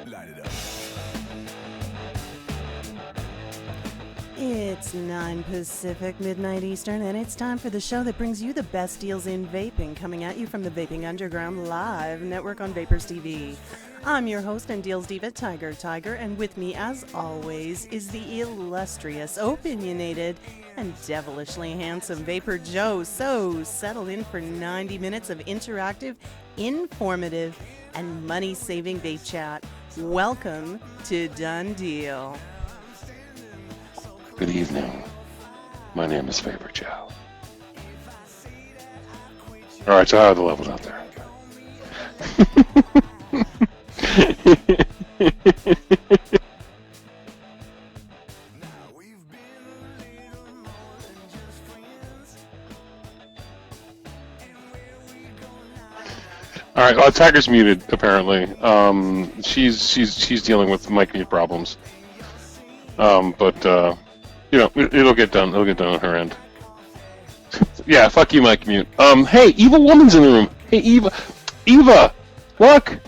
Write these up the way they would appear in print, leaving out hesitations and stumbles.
Light it up. It's 9 Pacific, midnight Eastern, and it's time for the show that brings you the best deals in vaping, coming at you from the Vaping Underground live network on Vapors TV. I'm your host and deals diva, TygerTyger, and with me, as always, is the illustrious, opinionated, and devilishly handsome VaporJoe. So settle in for 90 minutes of interactive, informative, and money-saving vape chat. Welcome to DoneDeal. Good evening. My name is VaporJoe. Alright, so how are the levels out there? Alright, well, Tiger's muted, apparently. She's dealing with mic mute problems. But you know, it'll get done. It'll get done on her end. Yeah, fuck you, Mike Mute. Hey, Evil Woman's in the room. Hey, Eva, look.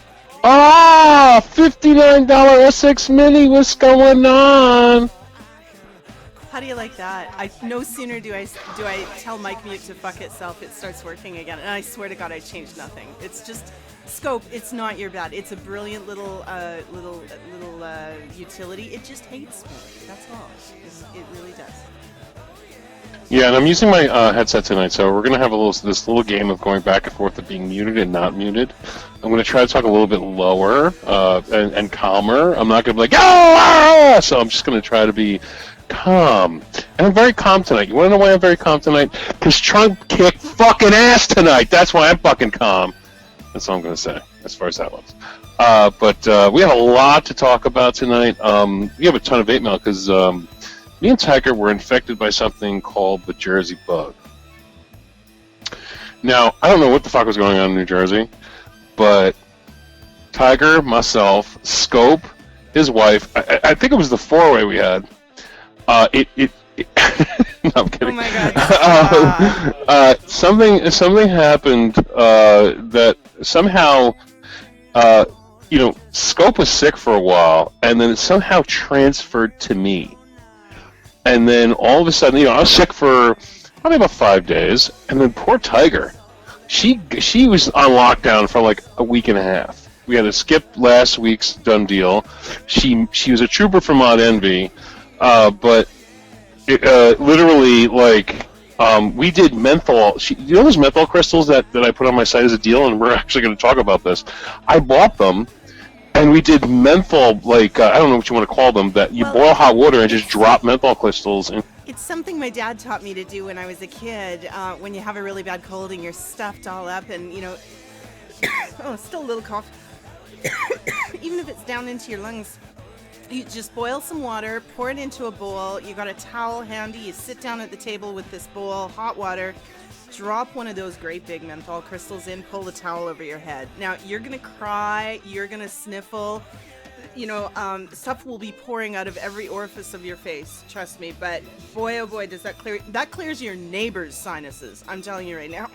Ah, $59 SX Mini. What's going on? How do you like that? No sooner do I tell Mike Mute to fuck itself, it starts working again. And I swear to God, I changed nothing. It's just scope. It's not your bad. It's a brilliant little utility. It just hates me. That's all. It really does. Yeah, and I'm using my headset tonight, so we're gonna have this little game of going back and forth of being muted and not muted. I'm gonna try to talk a little bit lower and calmer. I'm not gonna be like, ah! So I'm just gonna try to be calm. And I'm very calm tonight. You wanna know why I'm very calm tonight? Because Trump kicked fucking ass tonight. That's why I'm fucking calm. That's all I'm gonna say as far as that goes. But we have a lot to talk about tonight. We have a ton of vape mail because me and Tiger were infected by something called the Jersey bug. Now, I don't know what the fuck was going on in New Jersey, but Tiger, myself, Scope, his wife, I think it was the four-way we had. No, I'm kidding. Oh my God. Something happened that somehow, Scope was sick for a while, and then it somehow transferred to me. And then all of a sudden, I was sick for probably about 5 days, and then poor Tiger, she was on lockdown for like a week and a half. We had to skip last week's DoneDeal. She was a trooper from Odd Envy, but it, literally like we did menthol. Those menthol crystals that I put on my site as a deal, and we're actually going to talk about this. I bought them. And we did menthol, like, I don't know what you want to call them, that you boil hot water and just drop menthol crystals. It's something my dad taught me to do when I was a kid. When you have a really bad cold and you're stuffed all up and, oh, still a little cough. Even if it's down into your lungs, you just boil some water, pour it into a bowl. You got a towel handy. You sit down at the table with this bowl, hot water. Drop one of those great big menthol crystals in, pull the towel over your head. Now, you're going to cry, you're going to sniffle, stuff will be pouring out of every orifice of your face, trust me, but boy, oh boy, does that clears your neighbor's sinuses, I'm telling you right now.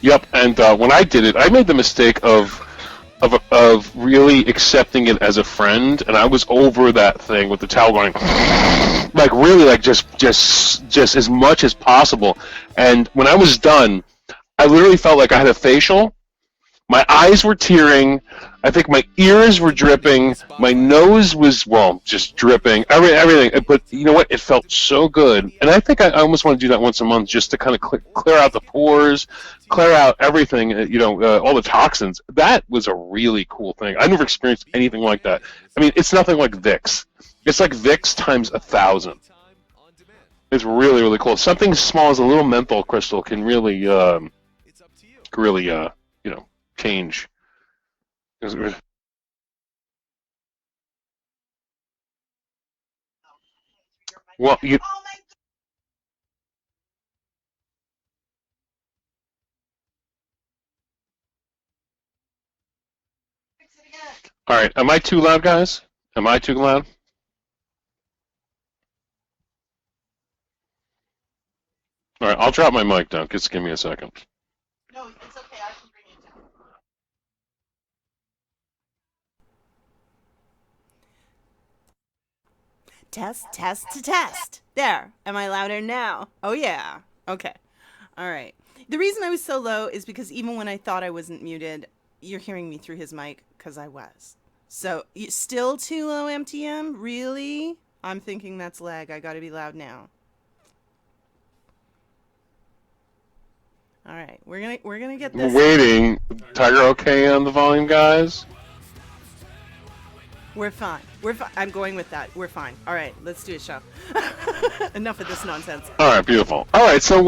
Yep, and when I did it, I made the mistake of really accepting it as a friend, and I was over that thing with the towel going, like really, like just as much as possible. And when I was done, I literally felt like I had a facial. My eyes were tearing. I think my ears were dripping. My nose was, just dripping. Everything. But you know what? It felt so good. And I think I almost want to do that once a month just to kind of clear out the pores, clear out everything, all the toxins. That was a really cool thing. I never experienced anything like that. I mean, it's nothing like Vicks. It's like Vicks times 1,000. It's really, really cool. Something as small as a little menthol crystal can really, change. Well, all right. Am I too loud, guys? Am I too loud? All right, I'll drop my mic down. Just give me a second. Test, test, to test. There. Am I louder now? Oh, yeah. Okay. All right. The reason I was so low is because even when I thought I wasn't muted, you're hearing me through his mic because I was. So, still too low, MTM? Really? I'm thinking that's lag. I got to be loud now. All right. We're gonna get this. We're waiting. Tiger okay on the volume, guys? We're fine. We're fine. I'm going with that. We're fine. All right, let's do a show. Enough of this nonsense. All right, beautiful. All right, so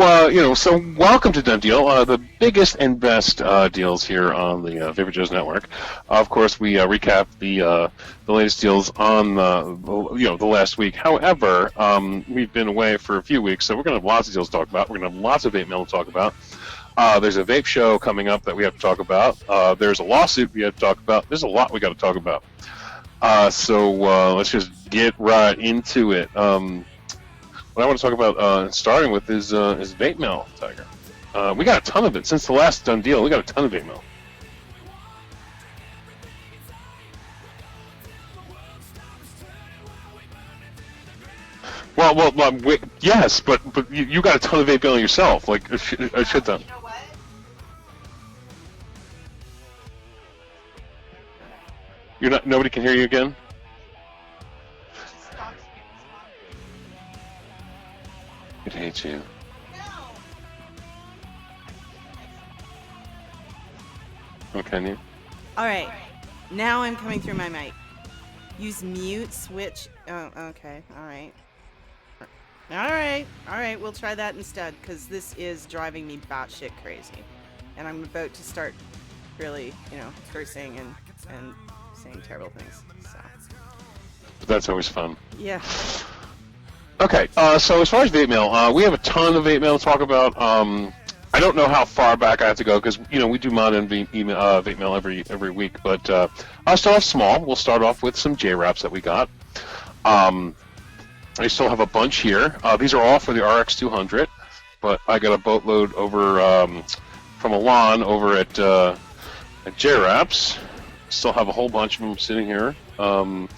so welcome to DoneDeal, the biggest and best deals here on the VaporJoe's network. Of course, we recap the latest deals on the last week. However, we've been away for a few weeks, so we're going to have lots of deals to talk about. We're going to have lots of vape mail to talk about. There's a vape show coming up that we have to talk about. There's a lawsuit we have to talk about. There's a lot we got to talk about. So let's just get right into it. What I want to talk about starting with is vape mail, Tiger. We got a ton of it since the last DoneDeal. We got a ton of vape mail. Well, yes, but you got a ton of vape mail yourself. Like a shit ton. Nobody can hear you again? It hates you. Oh, can you? All right. Now I'm coming through my mic. Use mute, switch. Oh, okay. All right. All right. We'll try that instead, because this is driving me batshit crazy. And I'm about to start really, cursing and saying terrible things. So. But that's always fun. Yeah. Okay, so as far as vape mail, we have a ton of vape mail to talk about. I don't know how far back I have to go because we do mod and vape mail every week, but I'll start off small. We'll start off with some J-Wraps that we got. I still have a bunch here. These are all for the RX200, but I got a boatload over from Alon over at J-Wraps. Still have a whole bunch of them sitting here. And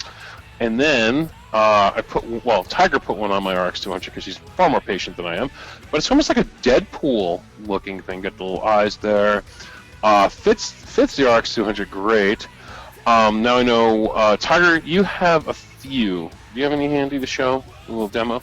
then Tiger put one on my RX200 because he's far more patient than I am. But it's almost like a Deadpool-looking thing. Got the little eyes there. Fits the RX200 great. Now I know, Tiger, you have a few. Do you have any handy to show? A little demo?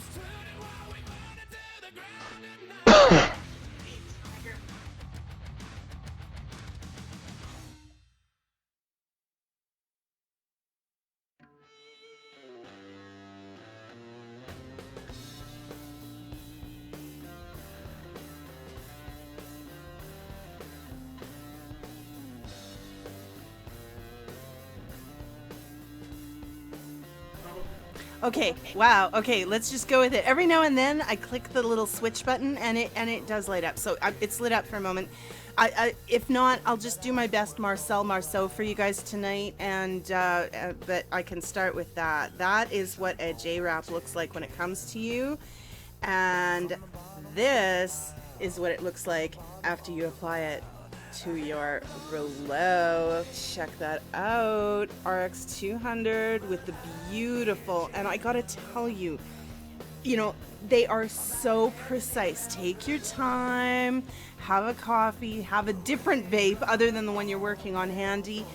Okay, wow. Okay, let's just go with it. Every now and then I click the little switch button and it does light up. So it's lit up for a moment. If not, I'll just do my best Marceau for you guys tonight, and but I can start with that. That is what a J-Wrap looks like when it comes to you, and this is what it looks like after you apply it to your rouleau. Check that out. RX200 with the beautiful, and I gotta tell you, they are so precise. Take your time, have a coffee, have a different vape other than the one you're working on handy,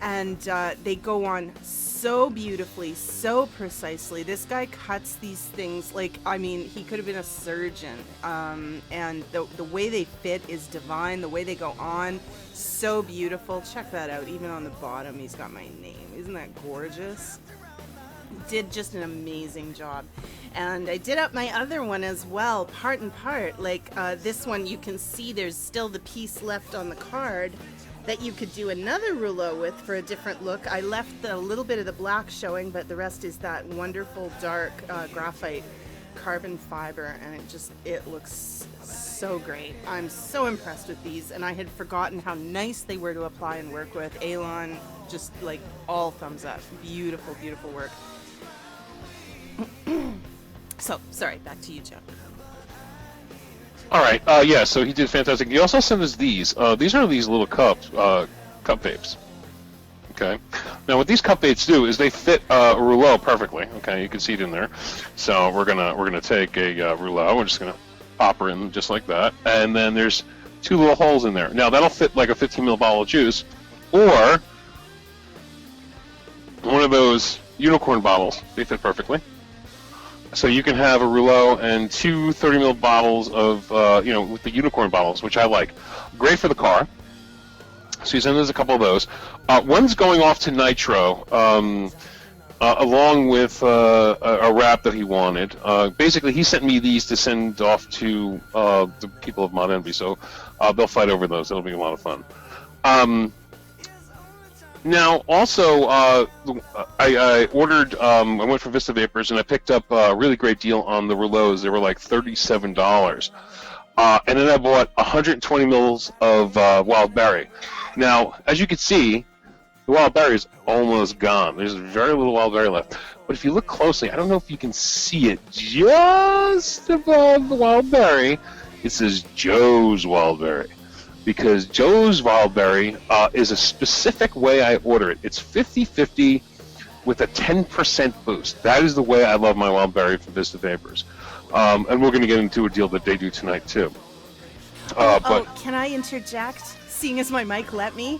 and they go on so beautifully, so precisely. This guy cuts these things like, he could have been a surgeon, and the way they fit is divine. The way they go on, so beautiful. Check that out. Even on the bottom, he's got my name. Isn't that gorgeous? Did just an amazing job. And I did up my other one as well, part and part. Like this one, you can see there's still the piece left on the card that you could do another rouleau with for a different look. I left a little bit of the black showing, but the rest is that wonderful dark graphite carbon fiber, and it looks so great. I'm so impressed with these, and I had forgotten how nice they were to apply and work with. Alon, just like all thumbs up. Beautiful, beautiful work. So, sorry, back to you, Joe. All right. Yeah. So he did fantastic. He also sent us these. These are these little cup vapes. Okay. Now, what these cup baits do is they fit a rouleau perfectly. Okay, you can see it in there. So we're gonna take a rouleau. We're just gonna pop her in just like that, and then there's 2 little holes in there. Now that'll fit like a 15 ml bottle of juice, or one of those unicorn bottles. They fit perfectly. So you can have a rouleau and 2 30 ml bottles of, with the unicorn bottles, which I like. Great for the car. So you send us a couple of those. One's going off to Nitro, along with a wrap that he wanted. Basically, he sent me these to send off to the people of Mod Envy, so they'll fight over those. It'll be a lot of fun. Now, also, I ordered, I went for Vista Vapors, and I picked up a really great deal on the rouleaus. They were like $37. And then I bought 120 mils of wild berry. Now, as you can see, the wild berry is almost gone. There's very little wild berry left. But if you look closely, I don't know if you can see it, just above the wild berry, it says Joe's wild berry. Because Joe's wild berry is a specific way I order it. It's 50-50 with a 10% boost. That is the way I love my wild berry from Vista Vapors. And we're going to get into a deal that they do tonight, too. But can I interject, seeing as my mic let me?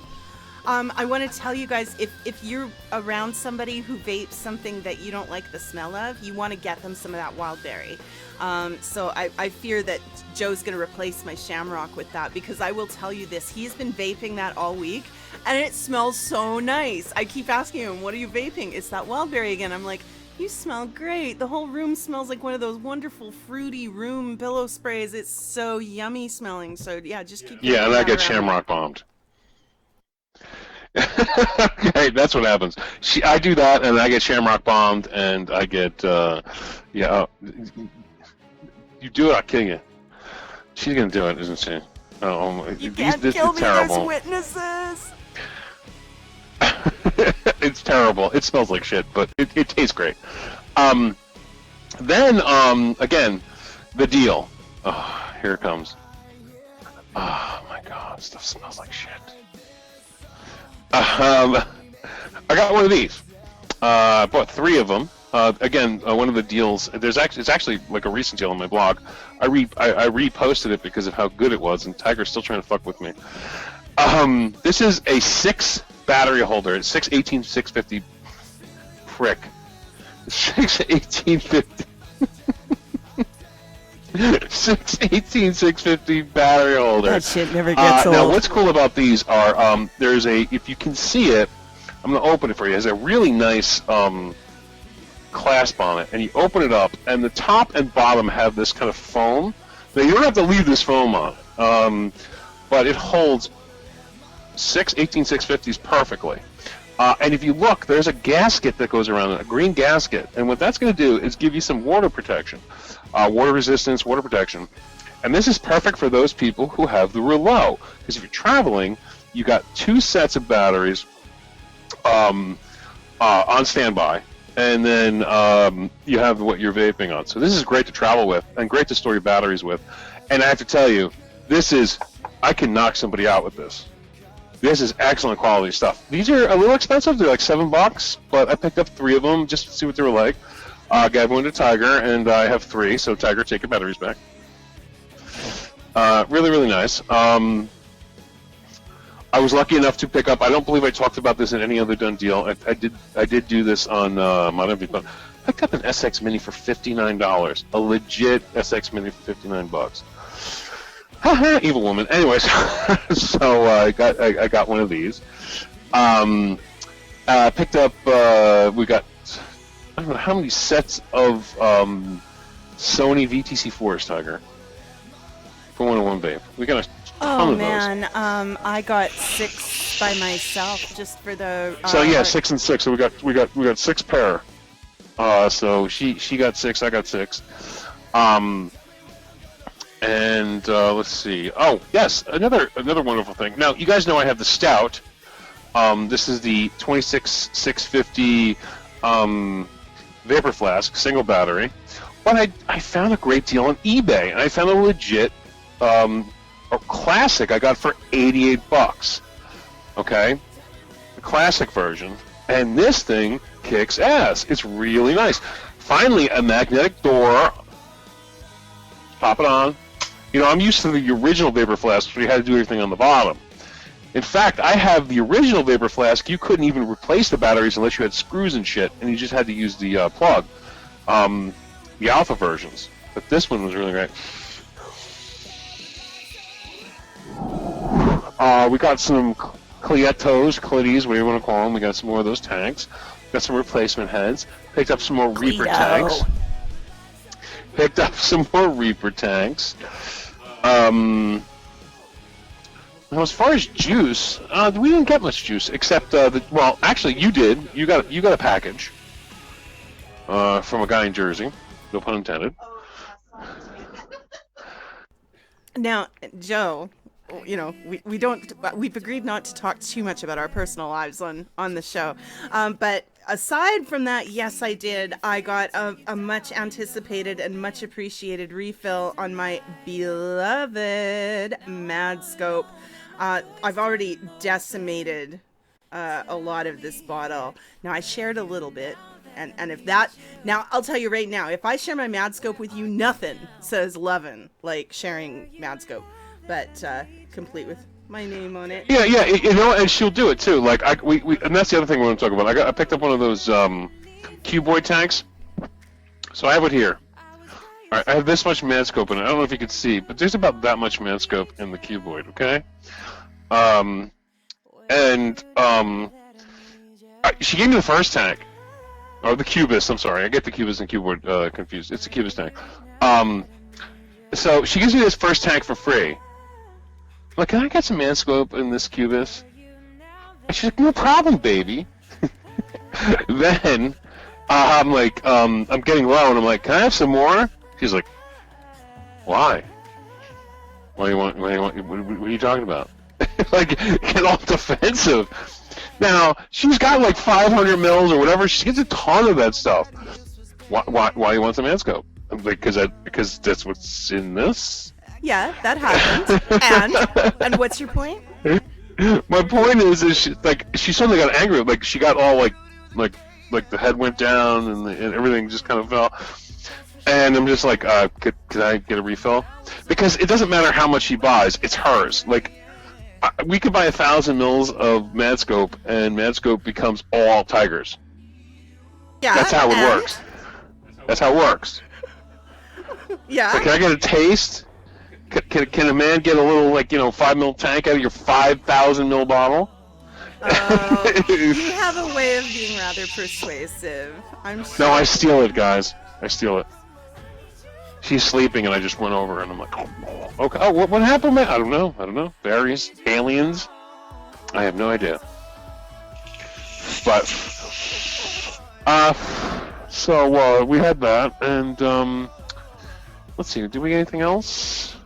I want to tell you guys, if you're around somebody who vapes something that you don't like the smell of, you want to get them some of that wild berry. So I fear that Joe's going to replace my Shamrock with that, because I will tell you this, he's been vaping that all week, and it smells so nice. I keep asking him, what are you vaping? It's that wild berry again. I'm like, you smell great. The whole room smells like one of those wonderful fruity room pillow sprays. It's so yummy smelling. So yeah, just keep. Yeah, and I get Shamrock bombed. Hey, that's what happens. I do that, and I get Shamrock bombed, and I get you do it, I'll kill you. She's gonna do it, isn't she? Oh, you can't kill me. There's witnesses. It's terrible. It smells like shit, but it tastes great. Then again, the deal. Oh, here it comes. Oh my god, stuff smells like shit. I got one of these. I bought 3 of them. Again, one of the deals. It's actually like a recent deal on my blog. I reposted it because of how good it was, and Tiger's still trying to fuck with me. This is a 6 battery holder. It's 618-650 prick. 618-650. 618-650 battery holder. That shit never gets old. Now, what's cool about these are there's a, if you can see it, I'm going to open it for you. It has a really nice clasp on it, and you open it up, and the top and bottom have this kind of foam. Now, you don't have to leave this foam on, but it holds 6 18-650s perfectly. And if you look, there's a gasket that goes around it, a green gasket, and what that's going to do is give you some water protection, water resistance, water protection. And this is perfect for those people who have the rouleau, because if you're traveling, you got 2 sets of batteries on standby, and then you have what you're vaping on. So this is great to travel with, and great to store your batteries with. And I have to tell you, I can knock somebody out with this. This is excellent quality stuff. These are a little expensive. They're like $7, but I picked up 3 of them just to see what they were like. I gave one to Tiger, and I have 3, so Tiger, take your batteries back. Really, really nice. I was lucky enough to pick up, I don't believe I talked about this in any other DoneDeal. I did do this on Mod Envy, but I picked up an SX Mini for $59. A legit SX Mini for $59. Evil woman. Anyways, so I got one of these. Picked up. We got. I don't know how many sets of Sony VTC4s, Tiger. For 101 vape. We got a ton of those. I got 6 by myself just for the. So yeah, 6 and 6. So we got 6 pair. So she got 6. I got 6. And let's see. Oh, yes, another wonderful thing. Now, you guys know I have the Stout. This is the 26-650 Vapor Flask, single battery. But I found a great deal on eBay, and I found a legit a classic I got for $88. Okay? The classic version. And this thing kicks ass. It's really nice. Finally, a magnetic door. Pop it on. You know, I'm used to the original Vapor Flask, where you had to do everything on the bottom. In fact, I have the original Vapor Flask. You couldn't even replace the batteries unless you had screws and shit, and you just had to use the plug. The alpha versions. But this one was really great. We got some Cliettos, whatever you want to call them. We got some more of those tanks. Got some replacement heads. Picked up some more Reaper tanks. Picked up some more Reaper tanks. Now, as far as juice, we didn't get much juice, except well, actually, you did. You got a package from a guy in Jersey. No pun intended. Now, Joe, you know, we've agreed not to talk too much about our personal lives on the show. But aside from that, yes, I did. I got a much anticipated and much appreciated refill on my beloved Mad Scope. I've already decimated a lot of this bottle. Now, I shared a little bit. And if that, now I'll tell you right now, if I share my Mad Scope with you, nothing says lovin' like sharing Mad Scope, but complete with my name on it. Yeah, you know, and she'll do it too. Like and that's the other thing we want to talk about. I picked up one of those cuboid tanks, so I have it here. All right, I have this much Mad Scope in it. I don't know if you can see, but there's about that much Mad Scope in the cuboid. Okay, she gave me the first tank. Or the Cubist, I'm sorry. I get the Cubist and Cuboid confused. It's the Cubist tank. So she gives me this first tank for free. I'm like, can I get some Manscope in this Cubist? And she's like, no problem, baby. Then I'm like, I'm getting low, and I'm like, can I have some more? She's like, why? What are you talking about? Like, get all defensive. Now, she's got like 500 mils or whatever. She gets a ton of that stuff. Why you want some Manscope? Because that's what's in this? Yeah, that happened. And what's your point? My point is she suddenly got angry. Like, she got all like the head went down and everything just kind of fell. And I'm just like, could I get a refill? Because it doesn't matter how much she buys. It's hers. Like, we could buy 1,000 mils of Mad Scope, and Mad Scope becomes all Tigers. Yeah, that's how it works. That's how it works. Yeah. Like, can I get a taste? Can a man get a little 5 mil tank out of your 5,000 mil bottle? You have a way of being rather persuasive. I'm sure. No, I steal it, guys. I steal it. She's sleeping, and I just went over, and I'm like, oh, okay. Oh, what happened, man? I don't know. Berries, aliens. I have no idea. But so we had that, and let's see. Did we get anything else?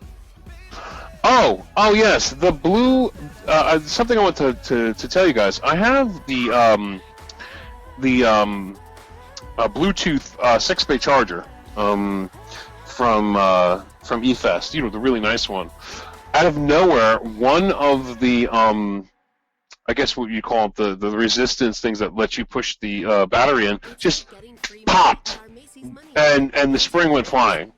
Oh yes, the blue. Something I want to tell you guys. I have the Bluetooth 6-bay charger. From eFest, you know, the really nice one. Out of nowhere, one of the I guess what you call it, the resistance things that let you push the battery in, just popped, and the spring went flying.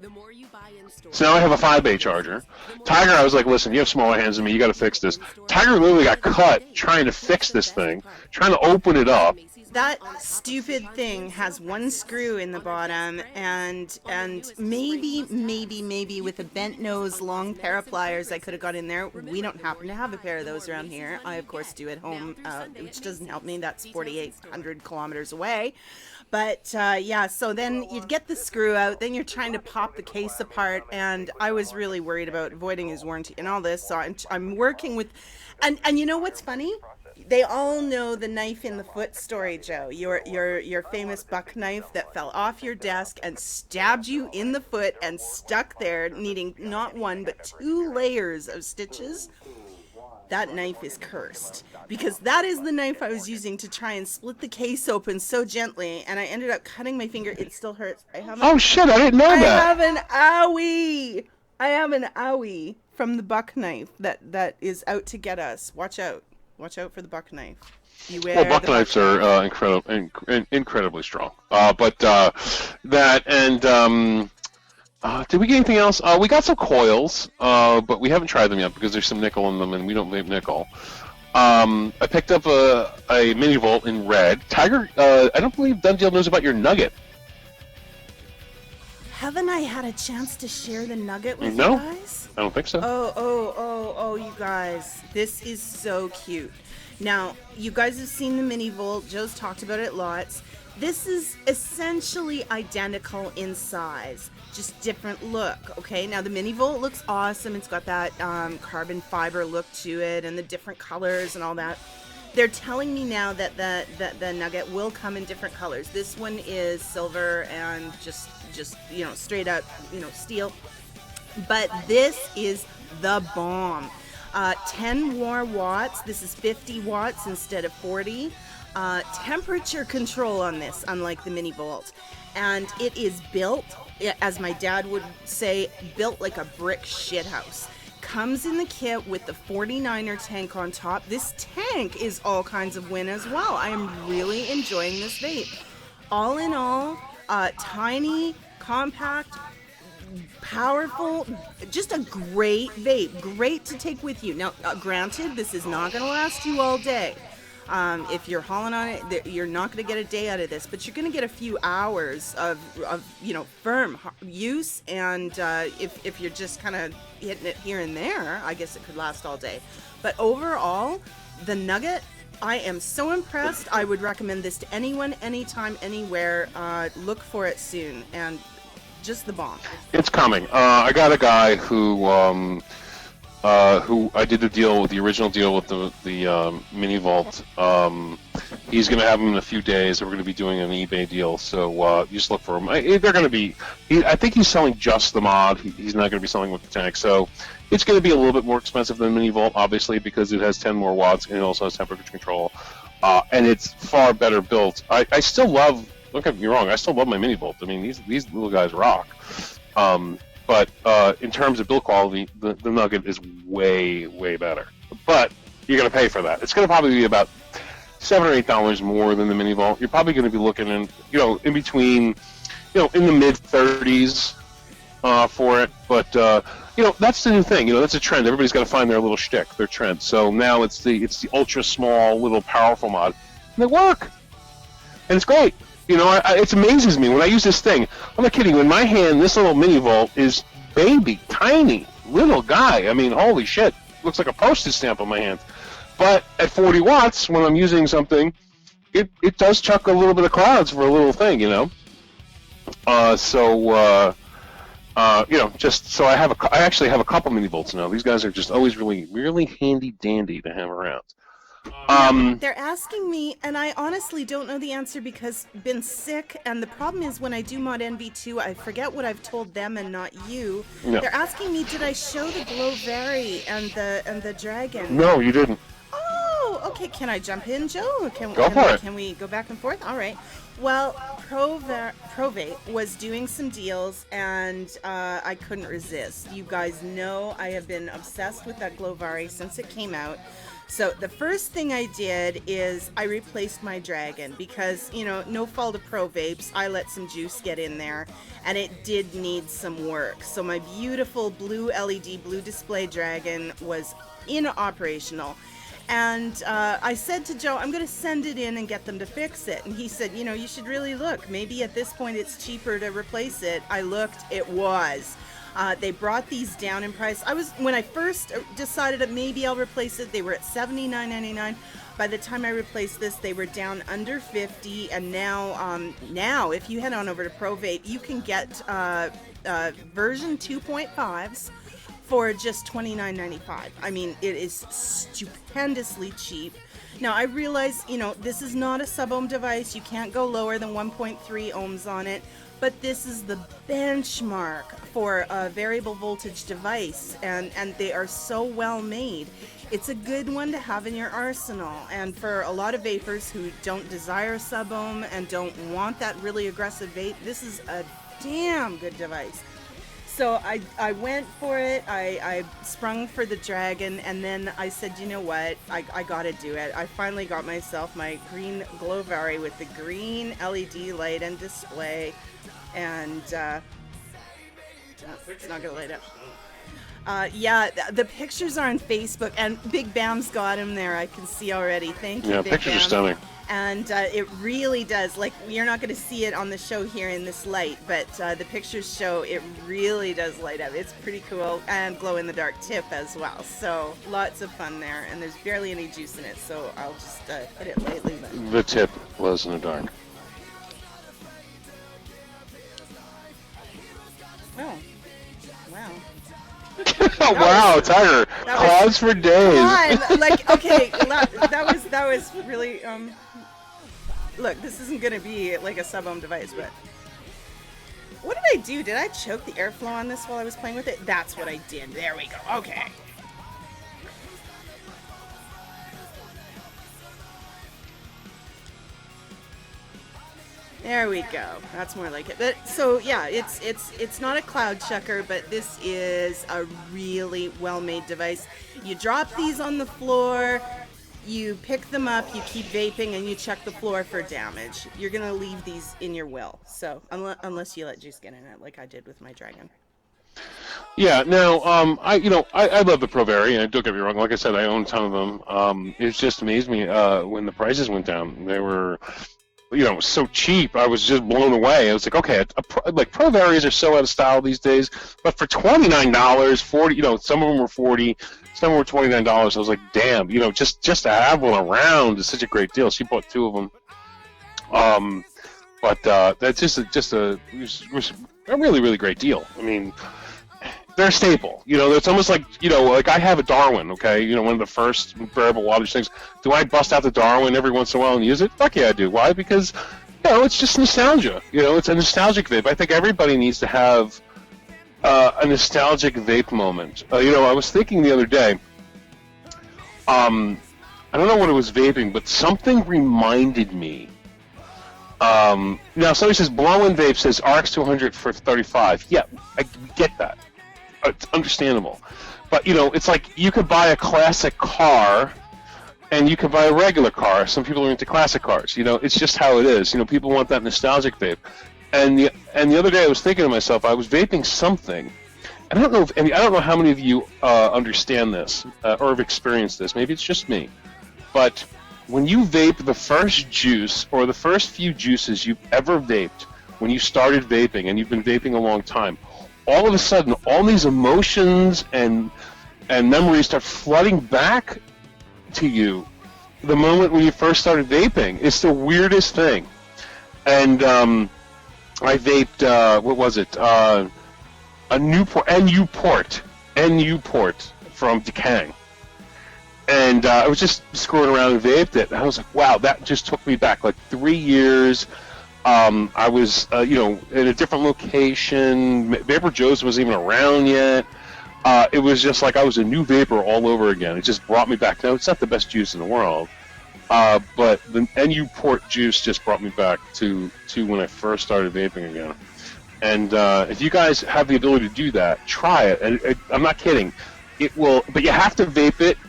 So now I have a 5-bay charger. Tiger, I was like, listen, you have smaller hands than me, you got to fix this. Tiger literally got cut trying to fix this thing, trying to open it up. That stupid thing has one screw in the bottom, and maybe with a bent nose, long pair of pliers I could have got in there. We don't happen to have a pair of those around here. I, of course, do at home, which doesn't help me. That's 4,800 kilometers away. But, yeah, so then you get the screw out, then you're trying to pop the case apart, and I was really worried about voiding his warranty and all this, so I'm working with... And you know what's funny? They all know the knife in the foot story, Joe. Your famous buck knife that fell off your desk and stabbed you in the foot and stuck there, needing not one but 2 layers of stitches. That knife is cursed, because that is the knife I was using to try and split the case open so gently, and I ended up cutting my finger. It still hurts. Oh shit! I didn't know that. I have an owie. I have an owie from the buck knife that is out to get us. Watch out. Watch out for the buck knife. Beware. Well, buck knives are incredibly strong. That and did we get anything else? We got some coils, but we haven't tried them yet because there's some nickel in them, and we don't vape nickel. I picked up a mini volt in red. Tiger, I don't believe DoneDeal knows about your nugget. Haven't I had a chance to share the nugget with No. you guys? I don't think so. Oh, you guys. This is so cute. Now, you guys have seen the mini volt. Joe's talked about it lots. This is essentially identical in size, just different look, okay? Now, the mini volt looks awesome. It's got that carbon fiber look to it and the different colors and all that. They're telling me now that the nugget will come in different colors. This one is silver and just straight up, steel. But this is the bomb. 10 more watts. This is 50 watts instead of 40. Temperature control on this, unlike the mini volt. And it is built, as my dad would say, built like a brick shithouse. Comes in the kit with the 49er tank on top. This tank is all kinds of win as well. I am really enjoying this vape. All in all, tiny, compact, powerful, just a great vape. Great to take with you. Now, granted, this is not going to last you all day. If you're hauling on it, you're not going to get a day out of this, but you're going to get a few hours of firm use. And if you're just kind of hitting it here and there, I guess it could last all day. But overall, the nugget, I am so impressed. I would recommend this to anyone, anytime, anywhere. Look for it soon, and just the bomb. It's coming. I got a guy who I did the deal with, the original deal with the mini vault. He's going to have them in a few days. We're going to be doing an eBay deal, so just look for them. They're going to be. I think he's selling just the mod. He's not going to be selling with the tank, so it's going to be a little bit more expensive than mini vault, obviously, because it has 10 more watts and it also has temperature control, and it's far better built. I still love. Don't get me wrong. I still love my mini vault. I mean, these little guys rock. But in terms of build quality, the Nugget is way, way better. But you're going to pay for that. It's going to probably be about $7 or $8 more than the Mini Vault. You're probably going to be looking in between, in the mid 30s for it. But that's the new thing. That's a trend. Everybody's got to find their little shtick, their trend. So now it's the ultra small, little powerful mod, and they work, and it's great. It amazes me when I use this thing. I'm not kidding. In my hand, this little Mini Volt is baby, tiny, little guy. I mean, holy shit. Looks like a postage stamp on my hand. But at 40 watts, when I'm using something, it does chuck a little bit of clouds for a little thing, just so I actually have a couple Mini Volts now. These guys are just always really, really handy dandy to have around. They're asking me, and I honestly don't know the answer because I've been sick, and the problem is when I do Mod NV2, I forget what I've told them and not you. No. They're asking me, did I show the Glowberry and the Dragon? No, you didn't. Oh, okay. Can I jump in, Joe? Can we go back and forth? All right. Well, ProVape was doing some deals, and I couldn't resist. You guys know I have been obsessed with that Glowberry since it came out. So the first thing I did is I replaced my Dragon because, no fault of Pro Vapes, I let some juice get in there and it did need some work. So my beautiful blue LED, blue display Dragon was inoperational. And I said to Joe, I'm going to send it in and get them to fix it. And he said, you should really look. Maybe at this point it's cheaper to replace it. I looked, it was. They brought these down in price. When I first decided that maybe I'll replace it, they were at $79.99. By the time I replaced this, they were down under $50. And now if you head on over to ProVape, you can get version 2.5s for just $29.95. I mean, it is stupendously cheap. Now, I realize, this is not a sub-ohm device. You can't go lower than 1.3 ohms on it. But this is the benchmark for a variable voltage device, and they are so well made. It's a good one to have in your arsenal, and for a lot of vapors who don't desire sub-ohm and don't want that really aggressive vape, this is a damn good device. So I went for it. I sprung for the dragon, and then I said, you know what? I got to do it. I finally got myself my green Glowberry with the green LED light and display, and it's not gonna light up. Yeah, the pictures are on Facebook, and Big Bam's got him there. I can see already. Thank you, Yeah, Big pictures Bam. are stunning. And it really does. Like, you're not going to see it on the show here in this light, but the pictures show it really does light up. It's pretty cool, and glow-in-the-dark tip as well. So lots of fun there, and there's barely any juice in it, so I'll just hit it lightly. The tip was in the dark. Oh, wow. Oh, wow, Tiger. Clouds for days. Come on. Like, okay, that was really, look, this isn't going to be like a sub-ohm device, but what did I do? Did I choke the airflow on this while I was playing with it? That's what I did. There we go. Okay. There we go. That's more like it. But so yeah, it's not a cloud chucker, but this is a really well-made device. You drop these on the floor, you pick them up, you keep vaping, and you check the floor for damage. You're gonna leave these in your will. So unless you let juice get in it, like I did with my dragon. Yeah. Now, I love the Provari, and don't get me wrong. Like I said, I own a ton of them. It just amazed me when the prices went down. They were, so cheap. I was just blown away. I was like, okay, like Provaris are so out of style these days, but for $29, 40, some of them were 40, some were $29. I was like, damn, just to have one around is such a great deal. She bought 2 of them. But that's just a really, really great deal. I mean, they're a staple. It's almost like, like I have a Darwin, okay? One of the first variable wattage things. Do I bust out the Darwin every once in a while and use it? Fuck yeah, I do. Why? Because, it's just nostalgia. It's a nostalgic vape. I think everybody needs to have a nostalgic vape moment. I was thinking the other day, I don't know what it was vaping, but something reminded me. Now, somebody says, Blow-In Vape says RX200 for $35. Yeah, I get that. It's understandable. But, it's like you could buy a classic car and you could buy a regular car. Some people are into classic cars. It's just how it is. People want that nostalgic vape. And the other day I was thinking to myself, I was vaping something. And I don't know how many of you understand this or have experienced this. Maybe it's just me. But when you vape the first juice or the first few juices you've ever vaped, when you started vaping and you've been vaping a long time, all of a sudden, all these emotions and memories start flooding back to you the moment when you first started vaping. It's the weirdest thing. And I vaped, what was it? A Newport from Decang. And I was just screwing around and vaped it. And I was like, wow, that just took me back like 3 years. I was, in a different location. VaporJoe wasn't even around yet. It was just like I was a new vapor all over again. It just brought me back. Now, it's not the best juice in the world, but the Newport juice just brought me back to when I first started vaping again. And if you guys have the ability to do that, try it. And I'm not kidding. It will, but you have to vape it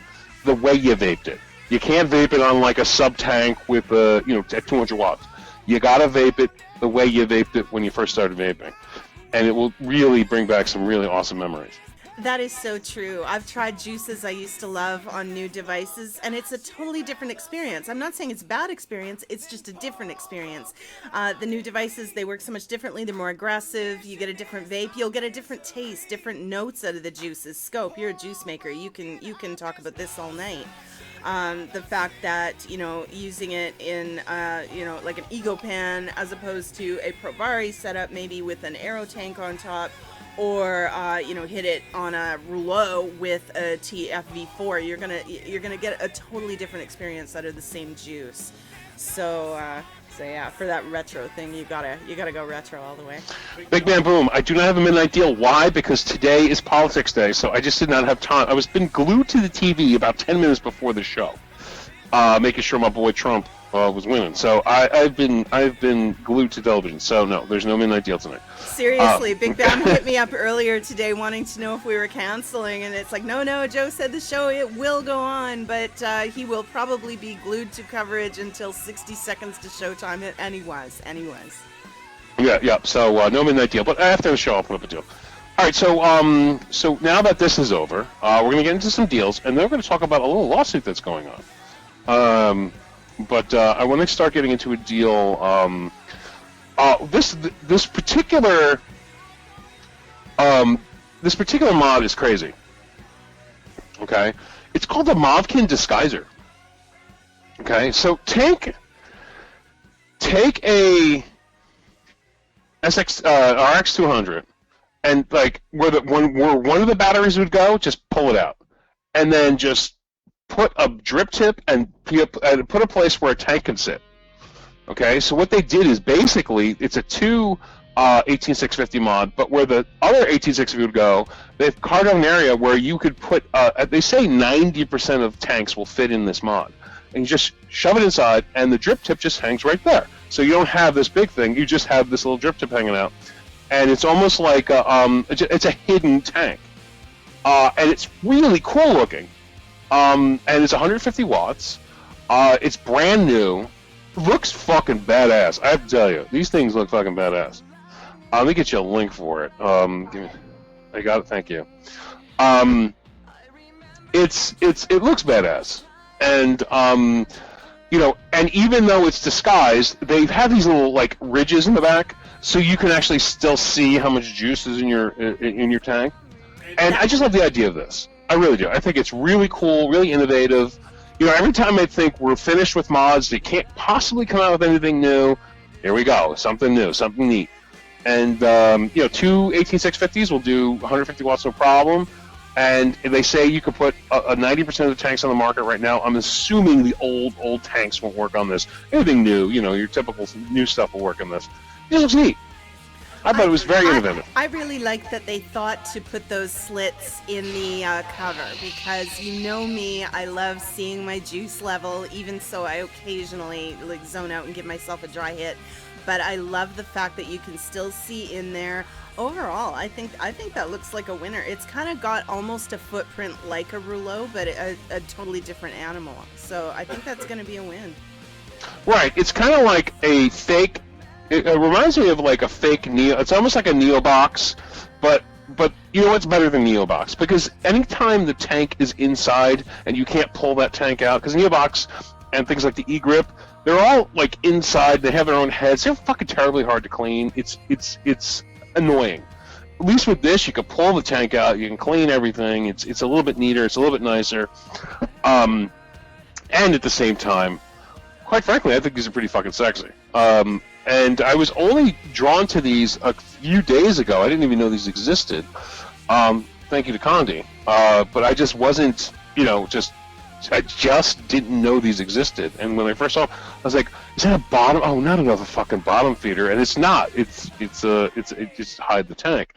the way you vaped it. You can't vape it on like a sub tank with at 200 watts. You gotta vape it the way you vaped it when you first started vaping, and it will really bring back some really awesome memories. That is so true. I've tried juices I used to love on new devices, and it's a totally different experience. I'm not saying it's a bad experience, it's just a different experience. The new devices, they work so much differently. They're more aggressive. You get a different vape. You'll get a different taste, different notes out of the juices. Scope, you're a juice maker. You can talk about this all night. The fact that, using it in, like an Ego Pan as opposed to a Provari setup, maybe with an aero tank on top, or, hit it on a rouleau with a TFV4, you're gonna get a totally different experience out of the same juice. So yeah, for that retro thing, you gotta go retro all the way. Big Man Boom, I do not have a midnight deal. Why? Because today is politics day, so I just did not have time. I was been glued to the TV about 10 minutes before the show, making sure my boy Trump was winning. So I've been glued to television. So no, there's no midnight deal tonight. Seriously, Big Bam hit me up earlier today wanting to know if we were canceling, and it's like, no, Joe said the show, it will go on, but he will probably be glued to coverage until 60 seconds to showtime, and he was. Yeah. So no midnight deal, but after the show, I'll put up a deal. All right, so now that this is over, we're going to get into some deals, and then we're going to talk about a little lawsuit that's going on. But I want to start getting into a deal. This particular mod is crazy. Okay, it's called the Movkin Disguiser. Okay, so take a RX 200. And like where one of the batteries would go, just pull it out, and then just put a drip tip and put a place where a tank can sit. Okay, so what they did is basically it's a 18650 mod, but where the other 18650 would go, they've carved out an area where you could put. They say 90% of tanks will fit in this mod, and you just shove it inside, and the drip tip just hangs right there. So you don't have this big thing; you just have this little drip tip hanging out. And it's almost like it's a hidden tank, and it's really cool looking. And it's 150 watts. It's brand new. Looks fucking badass. I have to tell you, these things look fucking badass. Let me get you a link for it. I got it. Thank you. It looks badass, and and even though it's disguised, they've had these little like ridges in the back. So you can actually still see how much juice is in your tank, and I just love the idea of this. I really do. I think it's really cool, really innovative. Every time I think we're finished with mods, they can't possibly come out with anything new. Here we go, something new, something neat. And two 18650s will do 150 watts no problem. And they say you could put 90% of the tanks on the market right now. I'm assuming the old tanks won't work on this. Anything new, your typical new stuff will work on this. It looks neat. I thought it was very innovative. I really like that they thought to put those slits in the cover, because you know me, I love seeing my juice level, even so I occasionally zone out and give myself a dry hit. But I love the fact that you can still see in there. Overall, I think that looks like a winner. It's kind of got almost a footprint like a rouleau, but a totally different animal. So I think that's going to be a win. Right. It's kind of like a fake. It reminds me of like a fake Neo. It's almost like a Neo box, but you know what's better than Neo box? Because anytime the tank is inside and you can't pull that tank out, because Neo box and things like the e-grip, they're all like inside. They have their own heads. They're fucking terribly hard to clean. It's annoying. At least with this, you can pull the tank out. You can clean everything. It's a little bit neater. It's a little bit nicer. And at the same time, quite frankly, I think these are pretty fucking sexy. And I was only drawn to these a few days ago. I didn't even know these existed. Thank you to Condi. But I just wasn't, I just didn't know these existed. And when I first saw them, I was like, is that a bottom? Oh, not another fucking bottom feeder. And it's not. It just hide the tank.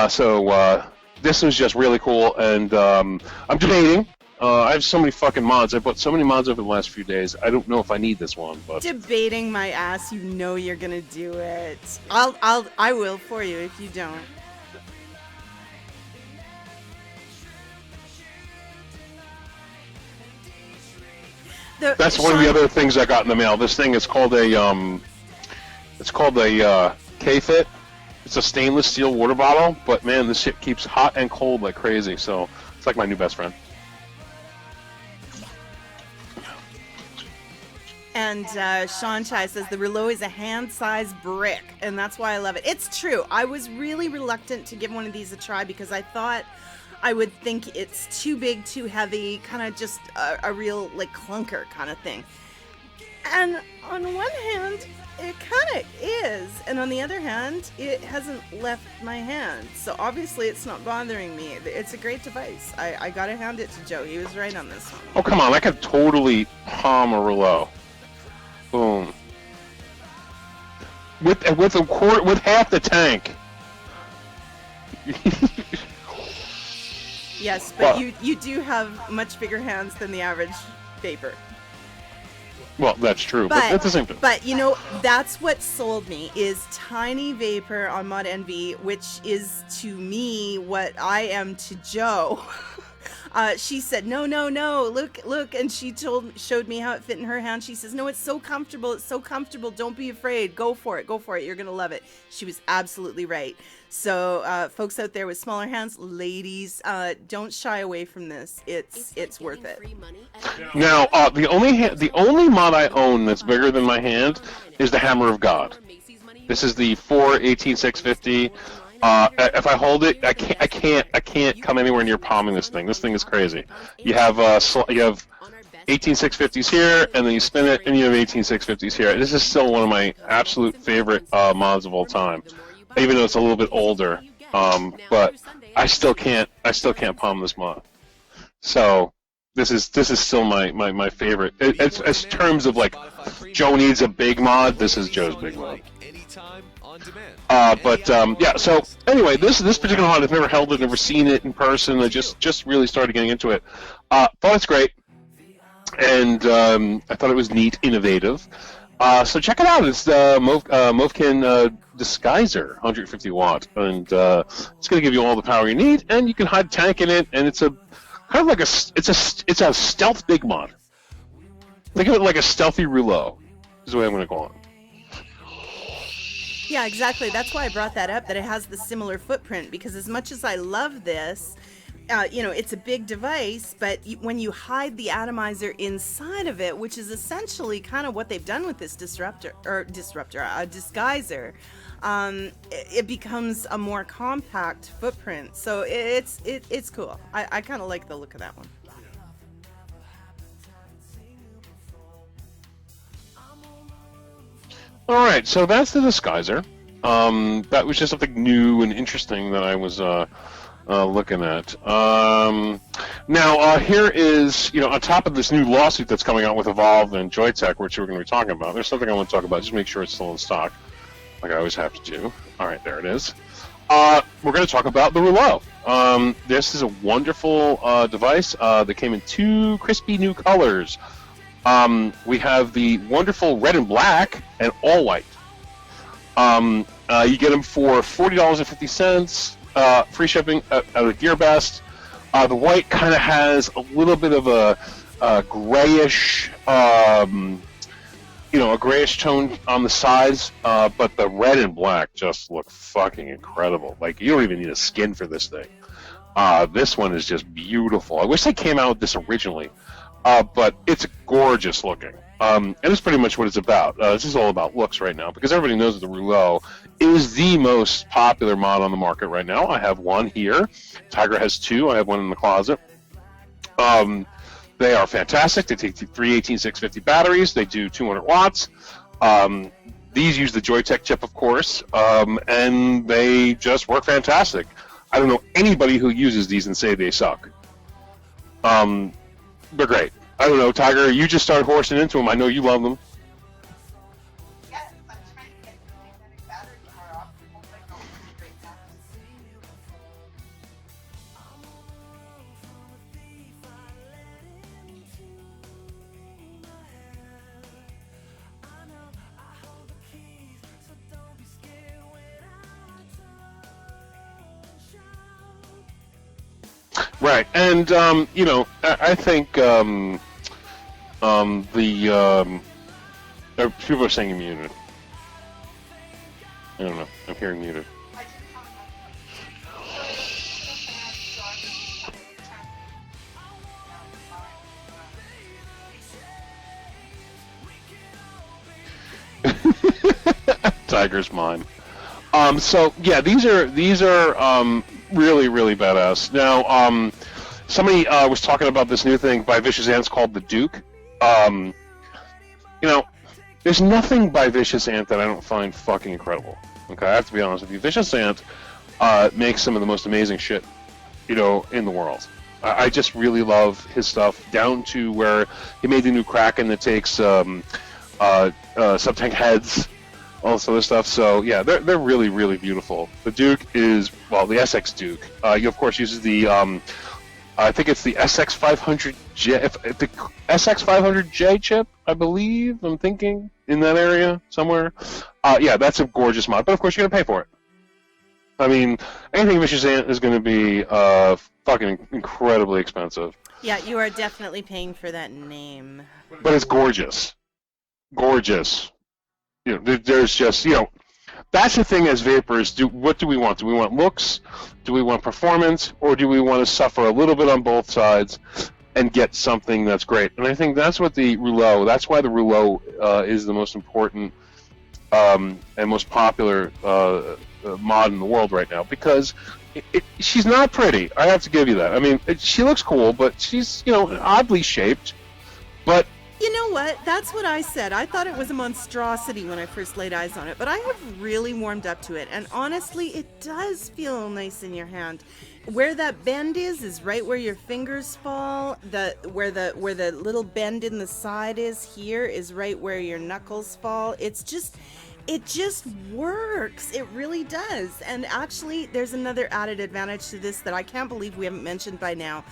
So this was just really cool. And I'm debating. I have so many fucking mods. I bought so many mods over the last few days. I don't know if I need this one, but Debating my ass, you know you're gonna do it. I will for you if you don't. That's one of the other things I got in the mail. This thing is called a K-Fit. It's a stainless steel water bottle, but man, this shit keeps hot and cold like crazy. So it's like my new best friend. And Sean Chai says the rouleau is a hand-sized brick, and that's why I love it. It's true. I was really reluctant to give one of these a try because I thought I would think it's too big, too heavy, kind of just a real like clunker kind of thing. And on one hand, it kind of is, and on the other hand, it hasn't left my hand. So obviously, it's not bothering me. It's a great device. I gotta hand it to Joe. He was right on this one. Oh come on! I could totally palm a rouleau. Boom. With half the tank. Yes, but you do have much bigger hands than the average vapor. Well, that's true, but that's the same thing. But you know, that's what sold me is Tiny Vapor on Mod Envy, which is to me what I am to Joe. She said, no, look, and she showed me how it fit in her hand. She says, no, it's so comfortable, don't be afraid, go for it, you're gonna love it. She was absolutely right. So folks out there with smaller hands, ladies, don't shy away from this. It's worth it. Now, the only mod I own that's bigger than my hand is the Hammer of God. This is the 4/18/650. If I hold it, I can't come anywhere near palming this thing. This thing is crazy. You have 18/650s here, and then you spin it, and you have 18/650s here. This is still one of my absolute favorite mods of all time, even though it's a little bit older. But I still can't palm this mod. So this is still my favorite. As terms of like Joe needs a big mod, this is Joe's big mod. Yeah. So anyway, this particular mod, I've never held it, never seen it in person. I just really started getting into it. Thought it's great, and I thought it was neat, innovative. So check it out. It's the Movkin Disguiser, 150 watt, and it's going to give you all the power you need, and you can hide a tank in it, and it's a kind of like it's a stealth big mod. Think of it like a stealthy rouleau. Is the way I'm going to call it. Yeah, exactly. That's why I brought that up, that it has the similar footprint, because as much as I love this, you know, it's a big device, but when you hide the atomizer inside of it, which is essentially kind of what they've done with this disguiser, it becomes a more compact footprint. So it's cool. I kind of like the look of that one. All right, so that's the Disguiser. That was just something new and interesting that I was looking at. Now, here is, you know, on top of this new lawsuit that's coming out with Evolve and Joytech, which we're going to be talking about, there's something I want to talk about. Just make sure it's still in stock, like I always have to do. All right, there it is. We're going to talk about the Rouleau. This is a wonderful device that came in two crispy new colors. We have the wonderful red and black and all white. You get them for $40.50, free shipping out of GearBest. The white kind of has a little bit of a grayish, a grayish tone on the sides, but the red and black just look fucking incredible. Like, you don't even need a skin for this thing. This one is just beautiful. I wish they came out with this originally. But it's gorgeous looking, and it's pretty much what it's about. This is all about looks right now, because everybody knows that the Rouleau is the most popular mod on the market right now. I have one here. Tiger has two. I have one in the closet. They are fantastic. They take three 18/650 batteries. They do 200 watts. These use the Joytech chip, of course, and they just work fantastic. I don't know anybody who uses these and say they suck. They're great. I don't know, Tiger, you just started horsing into them. I know you love them. Yes, I'm trying to get the magnetic battery power off. Hopefully I'll be great now. Right, and I think people are saying you're muted. I don't know. I'm hearing muted. Tiger's mine. So yeah, these are really, really badass. Now, somebody was talking about this new thing by Vicious Ants called the Duke. There's nothing by Vicious Ant that I don't find fucking incredible. Okay, I have to be honest with you. Vicious Ant makes some of the most amazing shit, in the world. I just really love his stuff, down to where he made the new Kraken that takes sub-tank heads, all this other stuff. So yeah, they're really, really beautiful. The Duke is, well, the SX Duke. He of course uses the I think it's the SX500J, the SX500J chip, I believe. I'm thinking in that area somewhere. Yeah, that's a gorgeous mod, but of course you're gonna pay for it. I mean, anything Vicious Ant is gonna be fucking incredibly expensive. Yeah, you are definitely paying for that name. But it's gorgeous, gorgeous. You know, there's just that's the thing as vapors. What do we want? Do we want looks? Do we want performance? Or do we want to suffer a little bit on both sides and get something that's great? And I think that's what the Rouleau, that's why the Rouleau is the most important and most popular mod in the world right now, because she's not pretty. I have to give you that. I mean, she looks cool, but she's, oddly shaped. But you know what? That's what I said. I thought it was a monstrosity when I first laid eyes on it, but I have really warmed up to it. And honestly, it does feel nice in your hand. Where that bend is right where your fingers fall. Where the little bend in the side is here is right where your knuckles fall. It just works. It really does. And actually, there's another added advantage to this that I can't believe we haven't mentioned by now.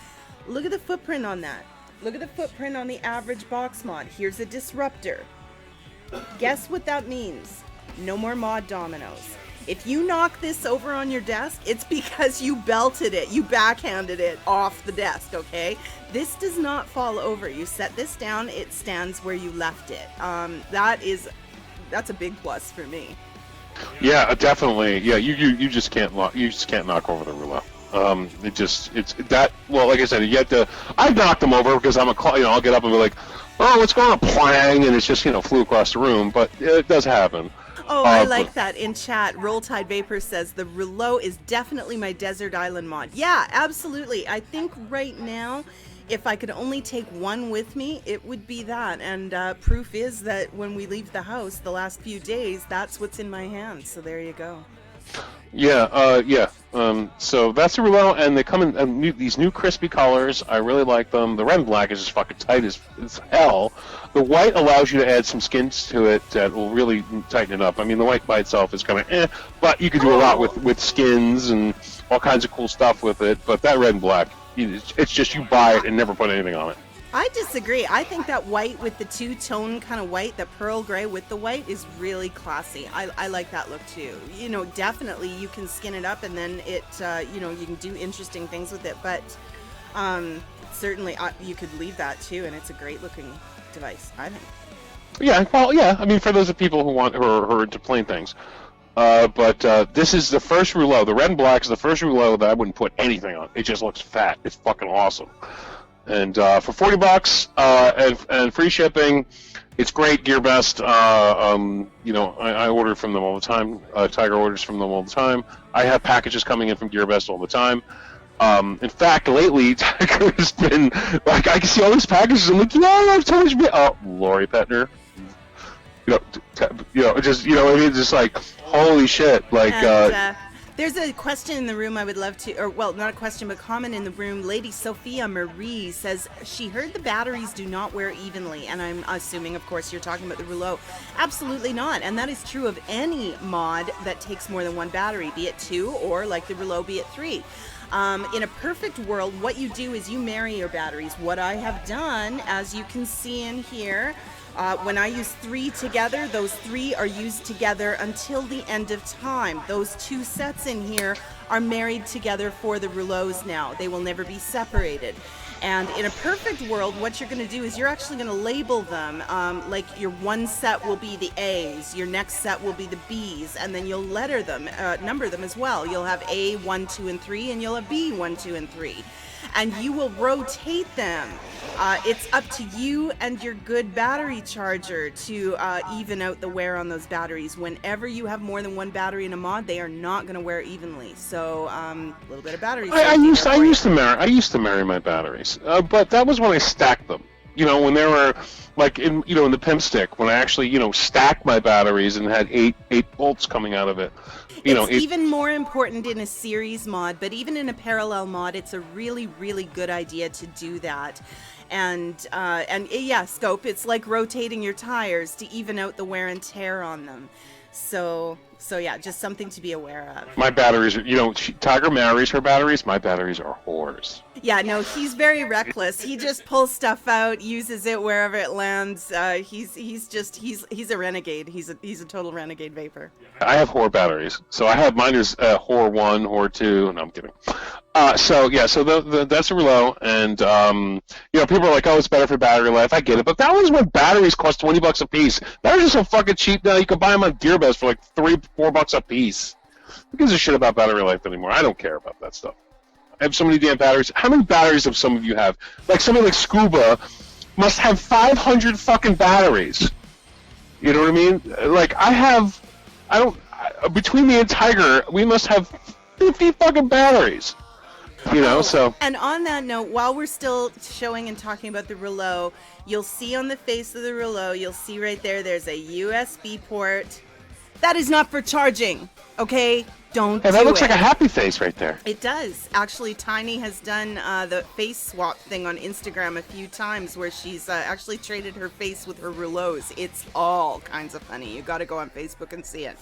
Look at the footprint on that. Look at the footprint on the average box mod. Here's a disruptor. Guess what that means? No more mod dominoes. If you knock this over on your desk, it's because you belted it. You backhanded it off the desk, okay? This does not fall over. You set this down, it stands where you left it. That's a big plus for me. yeah, definitely. Yeah, you just can't knock over the Rouleau. Like I said, you have to. I've knocked them over because I'll get up and be like, oh, what's going on? Plang, and it's just flew across the room. But it does happen. Oh, I like that. In chat, Roll Tide Vapor says the Rouleau is definitely my desert island mod. Yeah, absolutely. I think right now, if I could only take one with me, it would be that. And proof is that when we leave the house the last few days, that's what's in my hand. So there you go. Yeah. So that's the Rouleau, and they come in these new crispy colors. I really like them. The red and black is just fucking tight as hell. The white allows you to add some skins to it that will really tighten it up. I mean, the white by itself is kind of but you can do a lot with skins and all kinds of cool stuff with it. But that red and black, it's just you buy it and never put anything on it. I disagree. I think that white with the two-tone kind of white, the pearl gray with the white, is really classy. I like that look too. Definitely you can skin it up and then it, you can do interesting things with it. But certainly you could leave that too, and it's a great-looking device, I think. Yeah, well, yeah. I mean, for those of people who are into plain things. But this is the first Rouleau. The red and black is the first Rouleau that I wouldn't put anything on. It just looks fat. It's fucking awesome. And for $40 and free shipping, it's great. GearBest, I order from them all the time. Tiger orders from them all the time. I have packages coming in from GearBest all the time. In fact, lately, Tiger has been like, I can see all these packages. I'm like, I have so much. Lori Petner. Just like, holy shit, like. There's a question in the room I would love to, or well, not a question, but comment in the room. Lady Sophia Marie says she heard the batteries do not wear evenly, and I'm assuming, of course, you're talking about the Rouleau. Absolutely not, and that is true of any mod that takes more than one battery, be it 2 or like the Rouleau, be it 3. In a perfect world, what you do is you marry your batteries. What I have done, as you can see in here, when I use 3 together, those 3 are used together until the end of time. Those 2 sets in here are married together for the Rouleaus now. They will never be separated. And in a perfect world, what you're going to do is you're actually going to label them. Like your one set will be the A's, your next set will be the B's, and then you'll letter them, number them as well. You'll have A, 1, 2, and 3, and you'll have B, 1, 2, and 3. And you will rotate them. It's up to you and your good battery charger to even out the wear on those batteries. Whenever you have more than one battery in a mod, they are not going to wear evenly. So a little bit of battery. I used to marry my batteries, but that was when I stacked them. When they were like in the pimp stick, when I actually stacked my batteries and had eight bolts coming out of it. It's even more important in a series mod, but even in a parallel mod, it's a really, really good idea to do that. And yeah, Scope, it's like rotating your tires to even out the wear and tear on them. So So yeah, just something to be aware of. My batteries are, Tiger marries her batteries. My batteries are whores. Yeah, no, he's very reckless. He just pulls stuff out, uses it wherever it lands. He's a renegade. He's a total renegade vapor. I have whore batteries. So I have mine is whore 1, whore 2. No, I'm kidding. So that's a Rouleau, and people are like, oh, it's better for battery life. I get it, but that was when batteries cost $20 a piece. Batteries are so fucking cheap now. You can buy them on GearBest for like $3-4 a piece. Who gives a shit about battery life anymore? I don't care about that stuff. I have so many damn batteries. How many batteries do some of you have? Like somebody like Scuba must have 500 fucking batteries. You know what I mean? Like between me and Tiger, we must have 50 fucking batteries. So. And on that note, while we're still showing and talking about the Rouleau, you'll see on the face of the Rouleau, you'll see right there's a USB port. That is not for charging, okay? Don't do it. That looks like a happy face right there. It does. Actually, Tiny has done the face swap thing on Instagram a few times where she's actually traded her face with her Rouleaus. It's all kinds of funny. You got to go on Facebook and see it.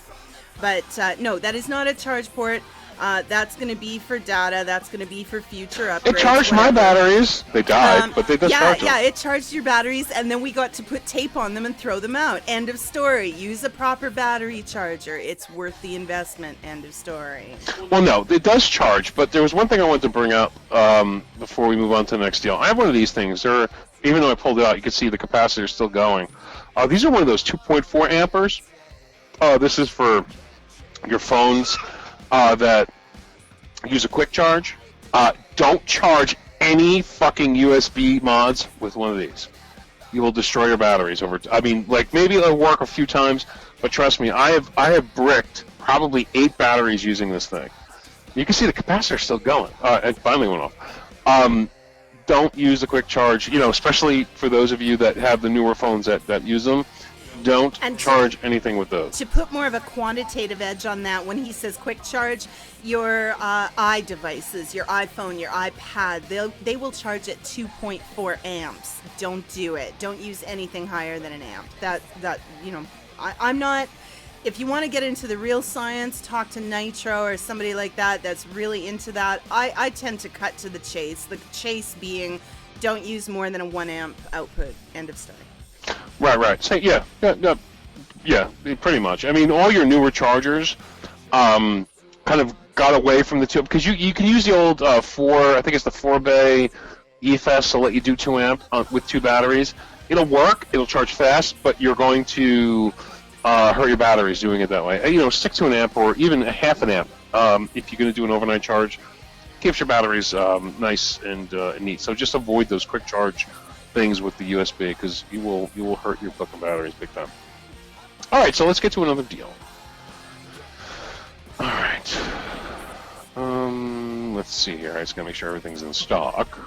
But no, that is not a charge port. That's going to be for data. That's going to be for future upgrades. It charged my batteries. They died, but they did charge them. Yeah, it charged your batteries, and then we got to put tape on them and throw them out. End of story. Use a proper battery charger. It's worth the investment. End of story. Well, no, it does charge, but there was one thing I wanted to bring up before we move on to the next deal. I have one of these things. Even though I pulled it out, you can see the capacitor is still going. These are one of those 2.4 amperes. This is for your phones that use a quick charge. Don't charge any fucking USB mods with one of these. You will destroy your batteries maybe it'll work a few times, but trust me, I have bricked probably 8 batteries using this thing. You can see the capacitor still going. It finally went off. Don't use the quick charge, especially for those of you that have the newer phones that use them. Don't charge anything with those. To put more of a quantitative edge on that, when he says quick charge, your iDevices, your iPhone, your iPad, they will charge at 2.4 amps. Don't do it. Don't use anything higher than an amp. I'm not. If you want to get into the real science, talk to Nitro or somebody like that that's really into that. I tend to cut to the chase. The chase being, don't use more than a 1 amp output. End of story. Right. So yeah, pretty much. I mean, all your newer chargers kind of got away from the 2, because you can use the old 4, I think it's the 4-bay EFS to let you do 2 amp with 2 batteries. It'll work, it'll charge fast, but you're going to hurt your batteries doing it that way. Stick to an amp or even a half an amp if you're going to do an overnight charge. Keeps your batteries nice and neat. So just avoid those quick charge things with the USB, because you will hurt your fucking batteries big time. All right, so let's get to another deal. All right. Let's see here. I just gotta make sure everything's in stock.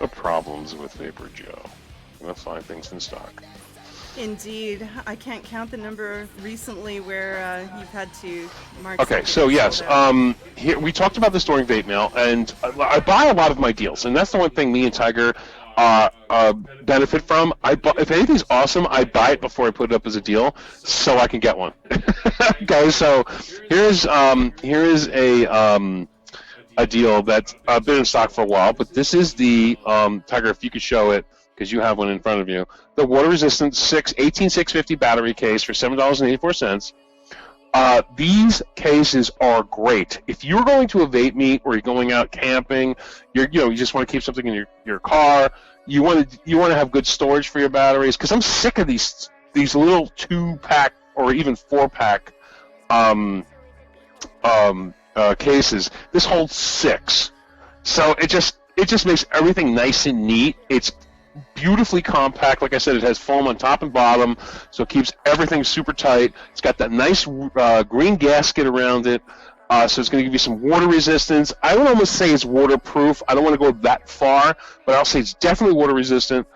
The problems with VaporJoe. I'm gonna find things in stock. Indeed, I can't count the number recently where you've had to mark. Okay, so yes, here we talked about this during Vape Mail, and I buy a lot of my deals, and that's the one thing me and Tiger benefit from. If anything's awesome, I buy it before I put it up as a deal, so I can get one. Okay, so here's a deal that's been in stock for a while, but this is the Tiger. If you could show it, because you have one in front of you. The water-resistant 18650 battery case for $7.84. These cases are great. If you're going to a vape meet or you're going out camping, you just want to keep something in your car. You want to have good storage for your batteries. Because I'm sick of these little 2-pack or even 4-pack cases. This holds 6, so it just makes everything nice and neat. It's beautifully compact. Like I said, it has foam on top and bottom, so it keeps everything super tight. It's got that nice green gasket around it, so it's going to give you some water resistance. I would almost say it's waterproof. I don't want to go that far, but I'll say it's definitely water resistant,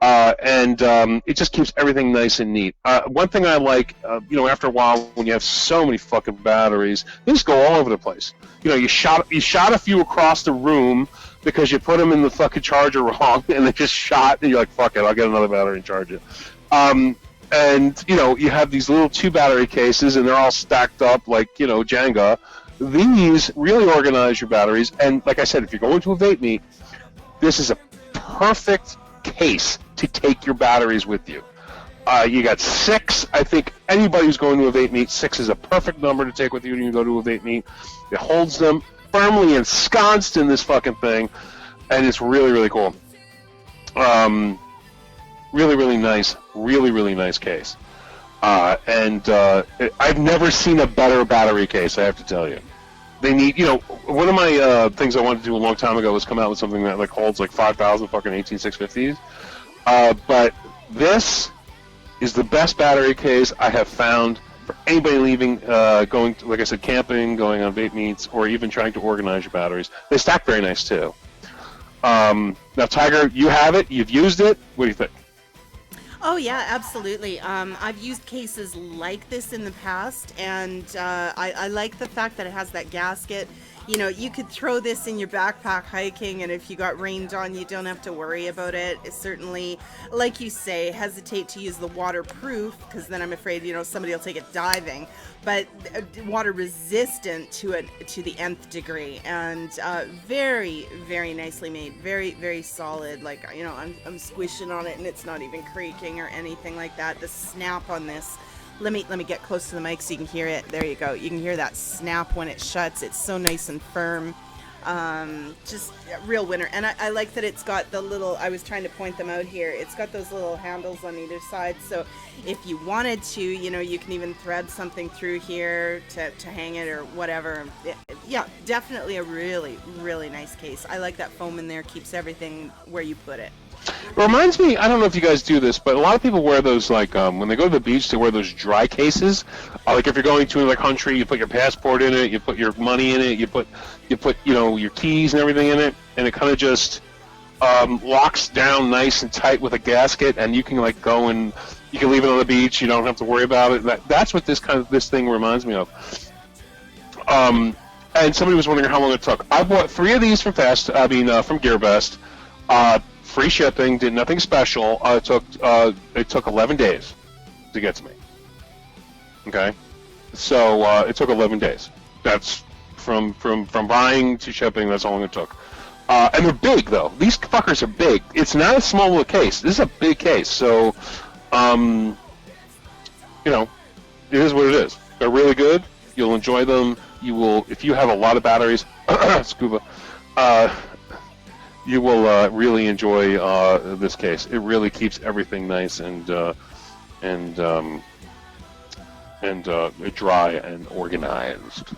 and it just keeps everything nice and neat. One thing I like, after a while, when you have so many fucking batteries, they just go all over the place. You shot a few across the room because you put them in the fucking charger wrong, and they just shot, and you're like, fuck it, I'll get another battery and charge it. and you have these little 2 battery cases, and they're all stacked up like Jenga. These really organize your batteries, and like I said, if you're going to a vape meet, this is a perfect case to take your batteries with you. You got 6. I think anybody who's going to a vape meet, 6 is a perfect number to take with you when you go to a vape meet. It holds them firmly ensconced in this fucking thing, and it's really, really cool. Really, really nice. Really, really nice case. I've never seen a better battery case, I have to tell you. They need, one of my things I wanted to do a long time ago was come out with something that like holds like 5,000 fucking 18650s. But this is the best battery case I have found for anybody leaving, going, like I said, camping, going on vape meets, or even trying to organize your batteries. They stack very nice too. Now, Tiger, you have it. You've used it. What do you think? Oh yeah, absolutely. I've used cases like this in the past, and I like the fact that it has that gasket. You could throw this in your backpack hiking, and if you got rained on, you don't have to worry about it. It's certainly, like you say, hesitate to use the waterproof, because then I'm afraid, somebody will take it diving. But water resistant to the nth degree, and very, very nicely made. Very, very solid. Like, I'm squishing on it, and it's not even creaking or anything like that. The snap on this. Let me get close to the mic so you can hear it. There you go. You can hear that snap when it shuts. It's so nice and firm. Just a real winner. And I like that it's got the little, I was trying to point them out here, it's got those little handles on either side. So if you wanted to, you can even thread something through here to hang it or whatever. Yeah, definitely a really, really nice case. I like that foam in there, keeps everything where you put it. It reminds me, I don't know if you guys do this, but a lot of people wear those, like, when they go to the beach, they wear those dry cases. Like, if you're going to another country, you put your passport in it, you put your money in it, you put your keys and everything in it, and it kind of just locks down nice and tight with a gasket, and you can, like, go and you can leave it on the beach. You don't have to worry about it. That's what this thing reminds me of. And somebody was wondering how long it took. I bought 3 of these from from GearBest. Free shipping, did nothing special. It took 11 days to get to me. Okay, so it took 11 days. That's from buying to shipping. That's how long it took. And they're big though. These fuckers are big. It's not a small little case. This is a big case. So, it is what it is. They're really good. You'll enjoy them. You will, if you have a lot of batteries. Scuba. You will really enjoy this case. It really keeps everything nice and dry and organized.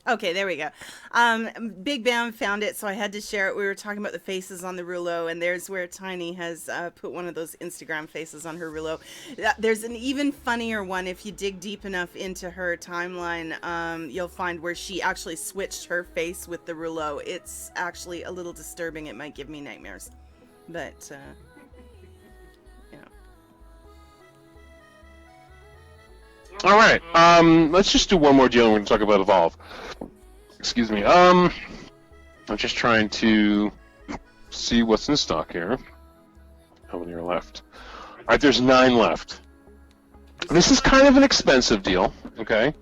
Okay, there we go. Big Bam found it, so I had to share it. We were talking about the faces on the rouleau, and there's where Tiny has put one of those Instagram faces on her rouleau. There's an even funnier one. If you dig deep enough into her timeline, you'll find where she actually switched her face with the rouleau. It's actually a little disturbing. It might give me nightmares. But, All right, let's just do one more deal and we're going to talk about Evolve. Excuse me. I'm just trying to see what's in stock here. How many are left? All right, there's 9 left. This is kind of an expensive deal, okay?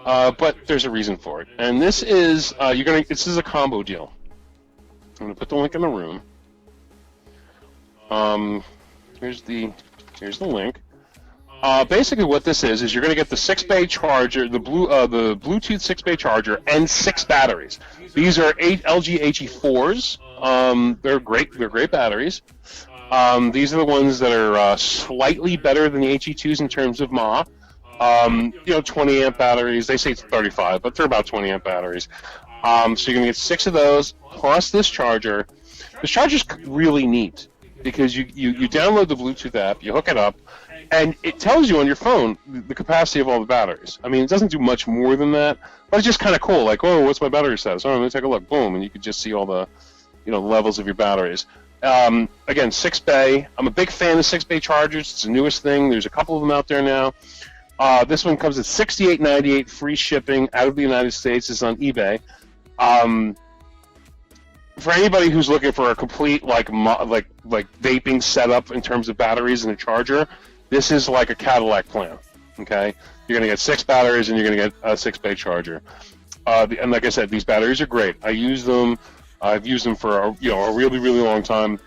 But there's a reason for it. And this is, this is a combo deal. I'm going to put the link in the room. Here's the link. Basically what this is you're going to get the 6-bay charger, the Bluetooth 6-bay charger, and 6 batteries. These are LG HE4s. They're great batteries. These are the ones that are slightly better than the HE2s in terms of mAh. 20 amp batteries. They say it's 35, but they're about 20 amp batteries. So you're going to get 6 of those plus this charger. This charger's really neat because you download the Bluetooth app, you hook it up, and it tells you on your phone the capacity of all the batteries. I mean, it doesn't do much more than that, but it's just kind of cool. Like, oh, what's my battery status? Oh, let me take a look. Boom, and you can just see all the, levels of your batteries. Again, 6-bay. I'm a big fan of 6-bay chargers. It's the newest thing. There's a couple of them out there now. This one comes at $68.98, free shipping out of the United States. It's on eBay. For anybody who's looking for a complete like vaping setup in terms of batteries and a charger, this is like a Cadillac plan. Okay, you're gonna get 6 batteries and you're gonna get a 6-bay charger. And like I said, these batteries are great. I use them. I've used them for a really long time,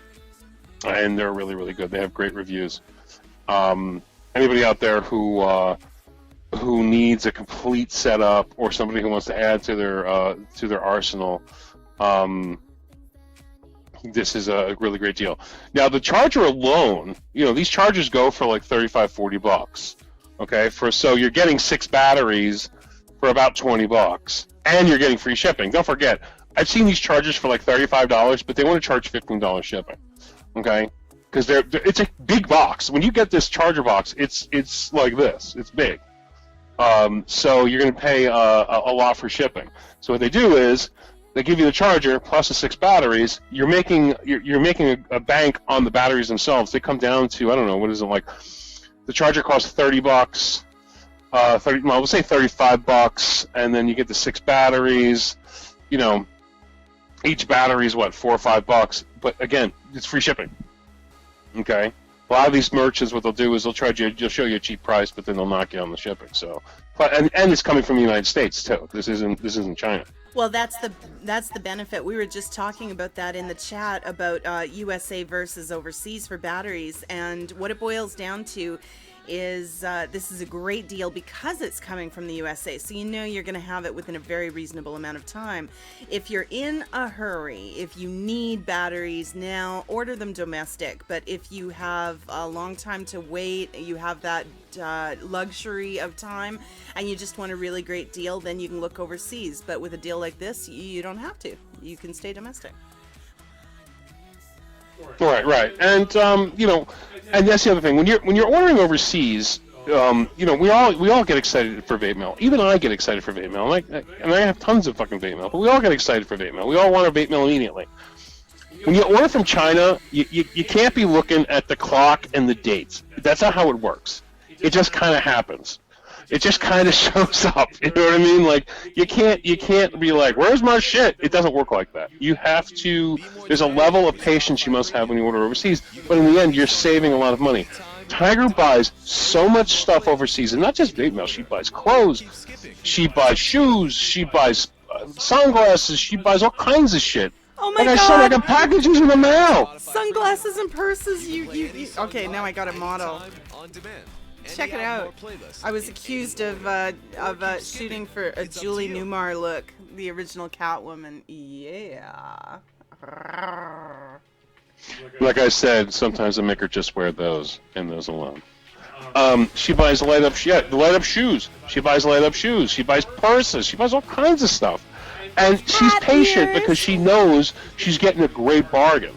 and they're really good. They have great reviews. Anybody out there who needs a complete setup or somebody who wants to add to their arsenal, this is a really great deal. Now the charger alone, these chargers go for like $35-40. Okay, so you're getting 6 batteries for about $20, and you're getting free shipping. Don't forget, I've seen these chargers for like $35, but they want to charge $15 shipping. Okay, because it's a big box. When you get this charger box, it's like this. It's big. So you're going to pay a lot for shipping. So what they do is they give you the charger plus the 6 batteries. You're making a bank on the batteries themselves. They come down to, I don't know, what is it like? The charger costs $30. We'll say $35, and then you get the 6 batteries. Each battery is what, $4 or $5. But again, it's free shipping. Okay. A lot of these merchants, what they'll do is they'll show you a cheap price, but then they'll knock you on the shipping. So, and it's coming from the United States too. This isn't China. Well, that's the benefit. We were just talking about that in the chat about USA versus overseas for batteries, and what it boils down to is this is a great deal because it's coming from the USA, so you're going to have it within a very reasonable amount of time. If you're in a hurry, if you need batteries now, order them domestic. But if you have a long time to wait, you have that luxury of time, and you just want a really great deal, then you can look overseas. But with a deal like this, you don't have to. You can stay domestic. Right, and and that's the other thing. When you're ordering overseas, we all get excited for vape mail. Even I get excited for vape mail, and I have tons of fucking vape mail. But we all get excited for vape mail. We all want our vape mail immediately. When you order from China, you can't be looking at the clock and the dates. That's not how it works. It just kind of happens. It just kind of shows up. You know what I mean? Like you can't be like, "Where's my shit?" It doesn't work like that. You have to. There's a level of patience you must have when you order overseas. But in the end, you're saving a lot of money. Tiger buys so much stuff overseas, and not just vape mail. She buys clothes. She buys shoes. She buys sunglasses. She buys all kinds of shit. Oh my God! God! I said, I got packages in the mail. Sunglasses and purses. You. Okay, now I got a model. Check it out. I was accused of shooting for a Julie Newmar look, the original Catwoman. Yeah. Like I said, sometimes I make her just wear those and those alone. She buys light up shoes. She buys light up shoes. She buys purses. She buys all kinds of stuff. And she's patient because she knows she's getting a great bargain.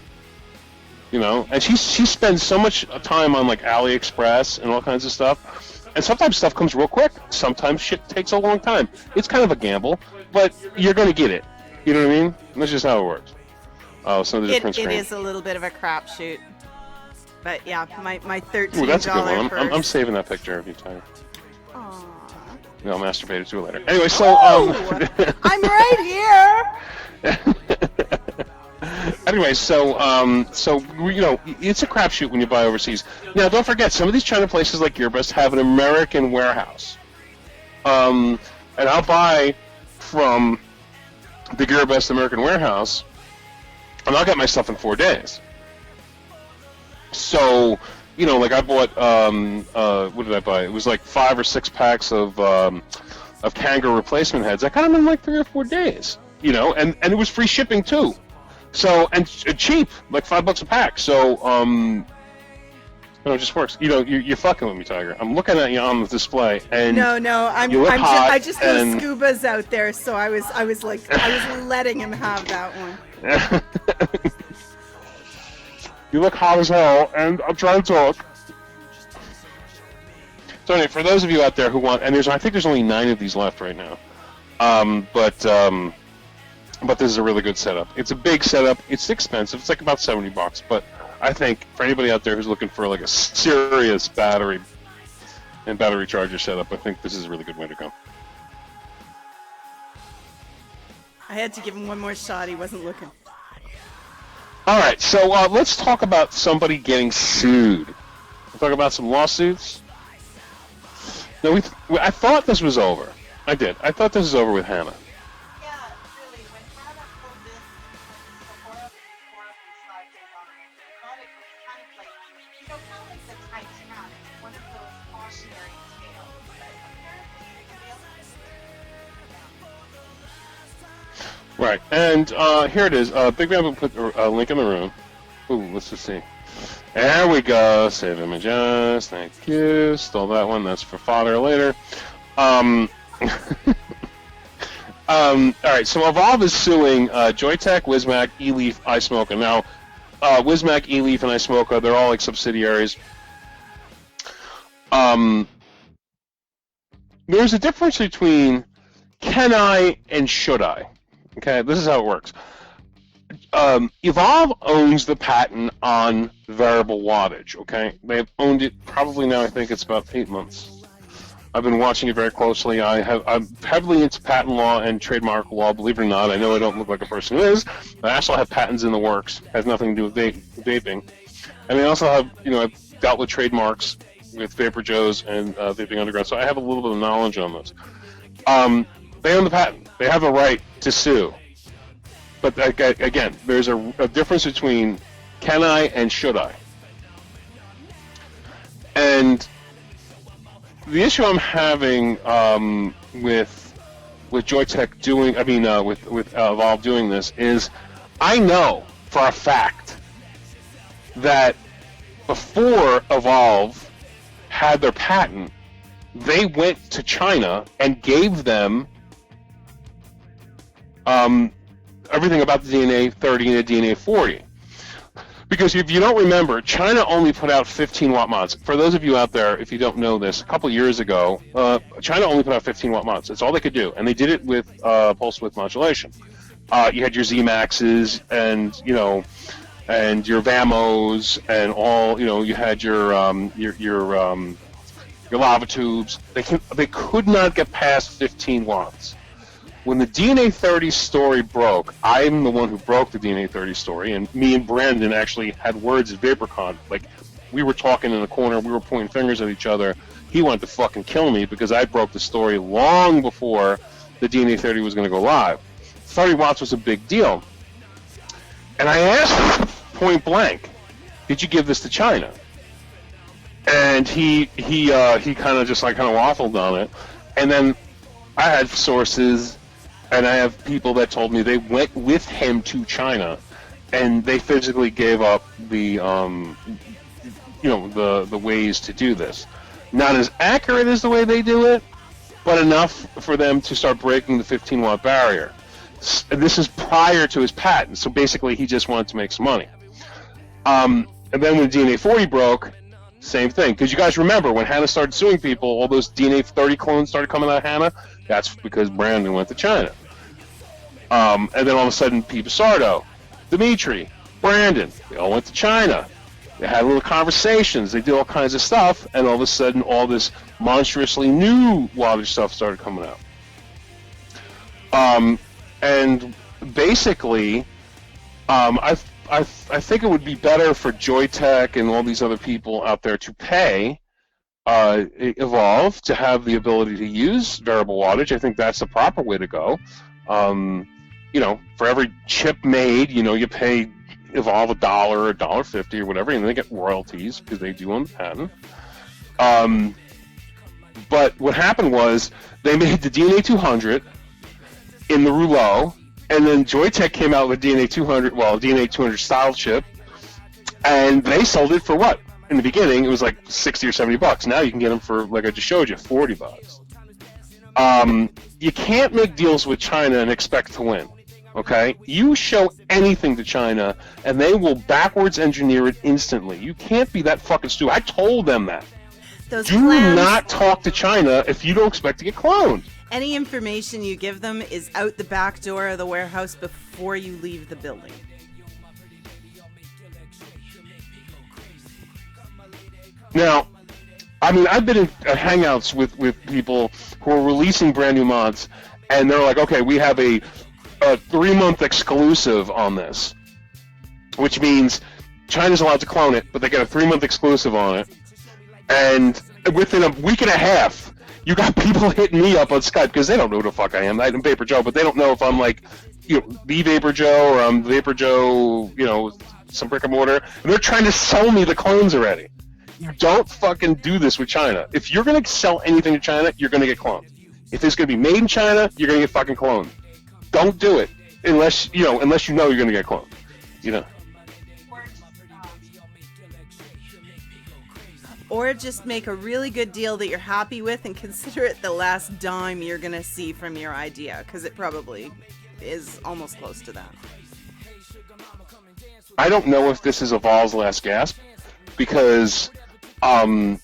And she spends so much time on like AliExpress and all kinds of stuff, and sometimes stuff comes real quick. Sometimes shit takes a long time. It's kind of a gamble, but you're gonna get it. You know what I mean? And that's just how it works. Oh, so there's a print screen. It is a little bit of a crapshoot, but yeah, my $13. Ooh, that's a good one. I'm saving that picture of you, Tyler. Aww. I'll masturbate to it later. Anyway, so I'm right here. Anyway, so it's a crapshoot when you buy overseas. Now, don't forget, some of these China places like Gearbest have an American warehouse, and I'll buy from the Gearbest American warehouse, and I'll get my stuff in 4 days. So, like I bought, what did I buy? It was like 5 or 6 packs of Kangaroo replacement heads. I got them in like 3 or 4 days, and it was free shipping too. So, and cheap, like $5 a pack. So, it just works. You're fucking with me, Tiger. I'm looking at you on the display, and no, I just threw scubas out there, so I was letting him have that one. You look hot as hell, and I'm trying to talk. So anyway, for those of you out there who want, and I think there's only 9 of these left right now. But this is a really good setup. It's a big setup. It's expensive. It's like about $70. But I think for anybody out there who's looking for like a serious battery and battery charger setup, I think this is a really good way to go. I had to give him one more shot. He wasn't looking. All right, so let's talk about somebody getting sued. We'll talk about some lawsuits. No, I thought this was over. I did. I thought this was over with Hannah. Yeah, really. When Hannah pulled this, the horrible side thing on it, I thought it was kind of like, kind of like the Titanic, one of those cautionary tales. But apparently, everybody else is. Right, and here it is. Big Man will put a link in the room. Ooh, let's just see. There we go. Save images. Thank you. Stole that one. That's for fodder later. All right, so Evolve is suing Joytech, Wismac, eLeaf, iSmoke. Now, Wismac, eLeaf, and iSmoke, they're all like subsidiaries. There's a difference between can I and should I. Okay, this is how it works. Evolve owns the patent on variable wattage, okay? They've owned it probably now, I think it's about 8 months. I've been watching it very closely. I'm heavily into patent law and trademark law, believe it or not. I know I don't look like a person who is. I also have patents in the works. It has nothing to do with vaping. And I also have, I've dealt with trademarks with VaporJoes and Vaping Underground, so I have a little bit of knowledge on this. They own the patent. They have a right to sue. But again, there's a difference between can I and should I. And the issue I'm having with Joytech doing, with Evolve doing this is, I know for a fact that before Evolve had their patent, they went to China and gave them everything about the DNA 30 and the DNA 40. Because if you don't remember, China only put out 15-watt mods. For those of you out there, if you don't know this, a couple years ago, China only put out 15-watt mods. That's all they could do, and they did it with pulse width modulation. You had your Z-Maxes and and your Vamos and all. You had your lava tubes. They could not get past 15 watts. When the DNA 30 story broke, I'm the one who broke the DNA 30 story, and me and Brandon actually had words at VaporCon. Like, we were talking in the corner, we were pointing fingers at each other. He wanted to fucking kill me because I broke the story long before the DNA 30 was going to go live. 30 watts was a big deal. And I asked him point blank, did you give this to China? And he kind of just kind of waffled on it. And then I had sources, and I have people that told me they went with him to China, and they physically gave up the the ways to do this. Not as accurate as the way they do it, but enough for them to start breaking the 15-watt barrier. And this is prior to his patent, so basically he just wanted to make some money. And then when the DNA 40 broke, same thing. Because you guys remember when Hannah started suing people, all those DNA 30 clones started coming out of Hannah. That's because Brandon went to China. And then all of a sudden, Pete Basardo, Dimitri, Brandon, they all went to China. They had little conversations. They did all kinds of stuff, and all of a sudden, all this monstrously new wattage stuff started coming out. And basically, I think it would be better for Joytech and all these other people out there to pay Evolve to have the ability to use variable wattage. I think that's the proper way to go. For every chip made, you pay Evolve $1 or $1.50 or whatever, and they get royalties because they do own the patent. But what happened was they made the DNA 200 in the rouleau, and then Joytech came out with DNA 200, DNA 200 style chip, and they sold it for what? In the beginning, it was like $60 or $70. Now you can get them for, like I just showed you, $40. You can't make deals with China and expect to win. Okay? You show anything to China, and they will backwards engineer it instantly. You can't be that fucking stupid. I told them that. Do not talk to China if you don't expect to get cloned. Any information you give them is out the back door of the warehouse before you leave the building. Now, I've been in hangouts with people who are releasing brand new mods, and they're like, okay, we have a a 3-month exclusive on this, which means China's allowed to clone it, but they get a 3-month exclusive on it. And within a week and a half, you got people hitting me up on Skype because they don't know who the fuck I am. I'm VaporJoe, but they don't know if I'm like, the VaporJoe or I'm VaporJoe, some brick and mortar. And they're trying to sell me the clones already. You don't fucking do this with China. If you're going to sell anything to China, you're going to get cloned. If it's going to be made in China, you're going to get fucking cloned. Don't do it unless you know you're going to get cloned. Or just make a really good deal that you're happy with and consider it the last dime you're going to see from your idea, because it probably is almost close to that. I don't know if this is Evolve's last gasp, because, Evolve,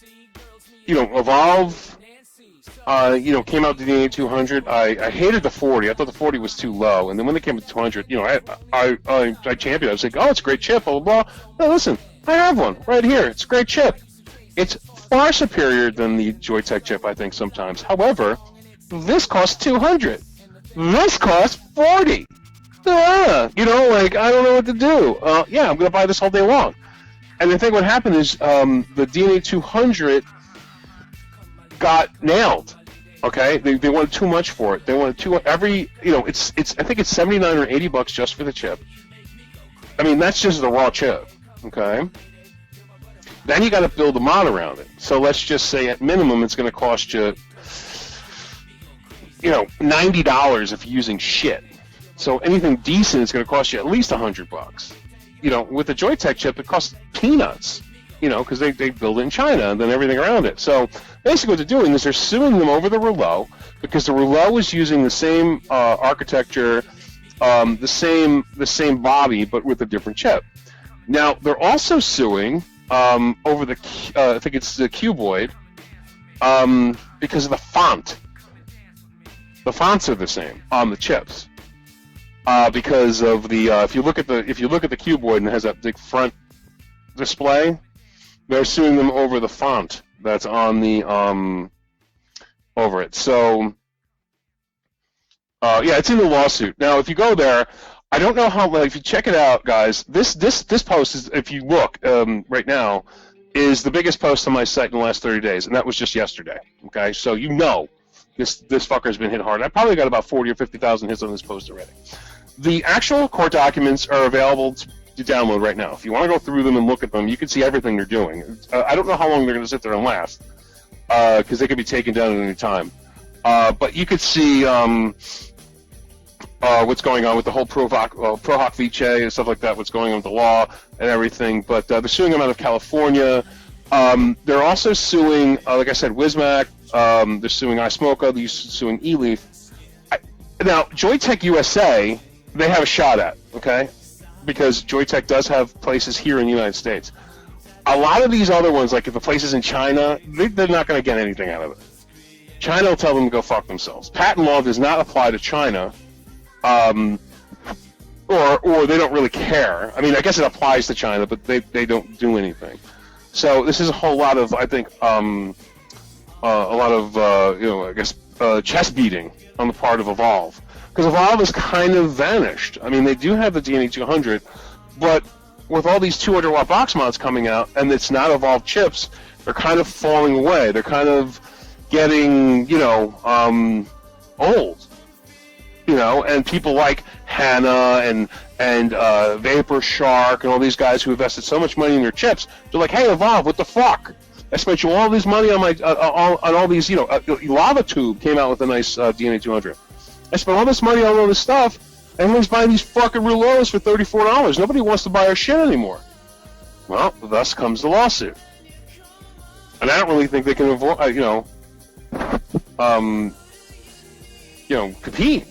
came out to the 200. I hated the 40. I thought the 40 was too low. And then when they came to 200, I championed. I was like, oh, it's a great chip, blah, blah, blah. No, listen, I have one right here. It's a great chip. It's far superior than the Joytech chip, I think, sometimes. However, this costs $200. This costs $40. I don't know what to do. I'm going to buy this all day long. And I think what happened is the DNA 200 got nailed. Okay, they wanted too much for it. They wanted I think it's $79 or $80 just for the chip. I mean, that's just the raw chip. Okay. Then you got to build a mod around it. So let's just say at minimum it's going to cost you, $90 if you're using shit. So anything decent is going to cost you at least $100. With the Joytech chip, it costs peanuts. Because they build it in China and then everything around it. So basically, what they're doing is they're suing them over the rouleau because the rouleau is using the same architecture, the same body, but with a different chip. Now they're also suing over the I think it's the cuboid because of the font. The fonts are the same on the chips because of the if you look at the cuboid and it has that big front display, they're suing them over the font that's on the over it. So it's in the lawsuit. Now if you go there, I don't know how. If you check it out, guys, this post is, if you look right now, is the biggest post on my site in the last 30 days, and that was just yesterday. Okay, so this fucker's been hit hard. I probably got about 40 or 50,000 hits on this post already. The actual court documents are available to download right now. If you want to go through them and look at them, you can see everything they're doing. I don't know how long they're going to sit there and last, because they could be taken down at any time. But you could see what's going on with the whole Prohoc Vice and stuff like that, what's going on with the law and everything. But they're suing them out of California. They're also suing, like I said, Wismac. They're suing iSmoka. They're suing eLeaf. Now, Joytech USA, they have a shot at, okay? Because Joytech does have places here in the United States. A lot of these other ones, like if the places in China, they're not going to get anything out of it. China will tell them to go fuck themselves. Patent law does not apply to China. Or they don't really care. I mean, I guess it applies to China, but they don't do anything. So this is a whole lot of, I think, chest beating on the part of Evolve, because Evolve has kind of vanished. I mean, they do have the DNA 200, but with all these 200-watt box mods coming out, and it's not Evolve chips, they're kind of falling away. They're kind of getting, old. And people like Hannah and Vapor Shark and all these guys who invested so much money in their chips, they're like, hey, Evolve, what the fuck? I spent you all this money on my on all these, Lava Tube came out with a nice DNA 200. I spent all this money on all this stuff, and everyone's buying these fucking rouleaus for $34. Nobody wants to buy our shit anymore. Well, thus comes the lawsuit. And I don't really think they can avoid, compete.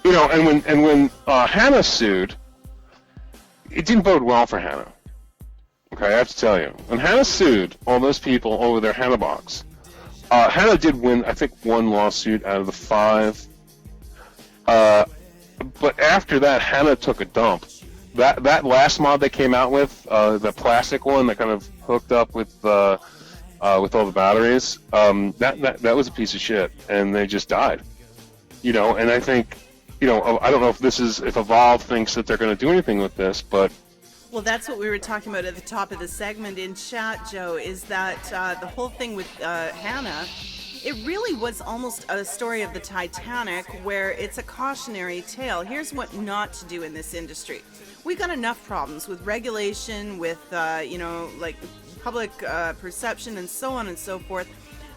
And when Hannah sued, it didn't bode well for Hannah. Okay, I have to tell you. When Hannah sued all those people over their Hannah box, Hannah did win, I think, one lawsuit out of the 5. But after that, Hannah took a dump. That last mod they came out with, the plastic one that kind of hooked up with with all the batteries. That was a piece of shit, and they just died. You know, and I think, you know, I don't know if Evolve thinks that they're going to do anything with this, but. Well, that's what we were talking about at the top of the segment in chat, Joe, is that the whole thing with Hannah, it really was almost a story of the Titanic, where it's a cautionary tale. Here's what not to do in this industry. We got enough problems with regulation, with, you know, like public perception and so on and so forth.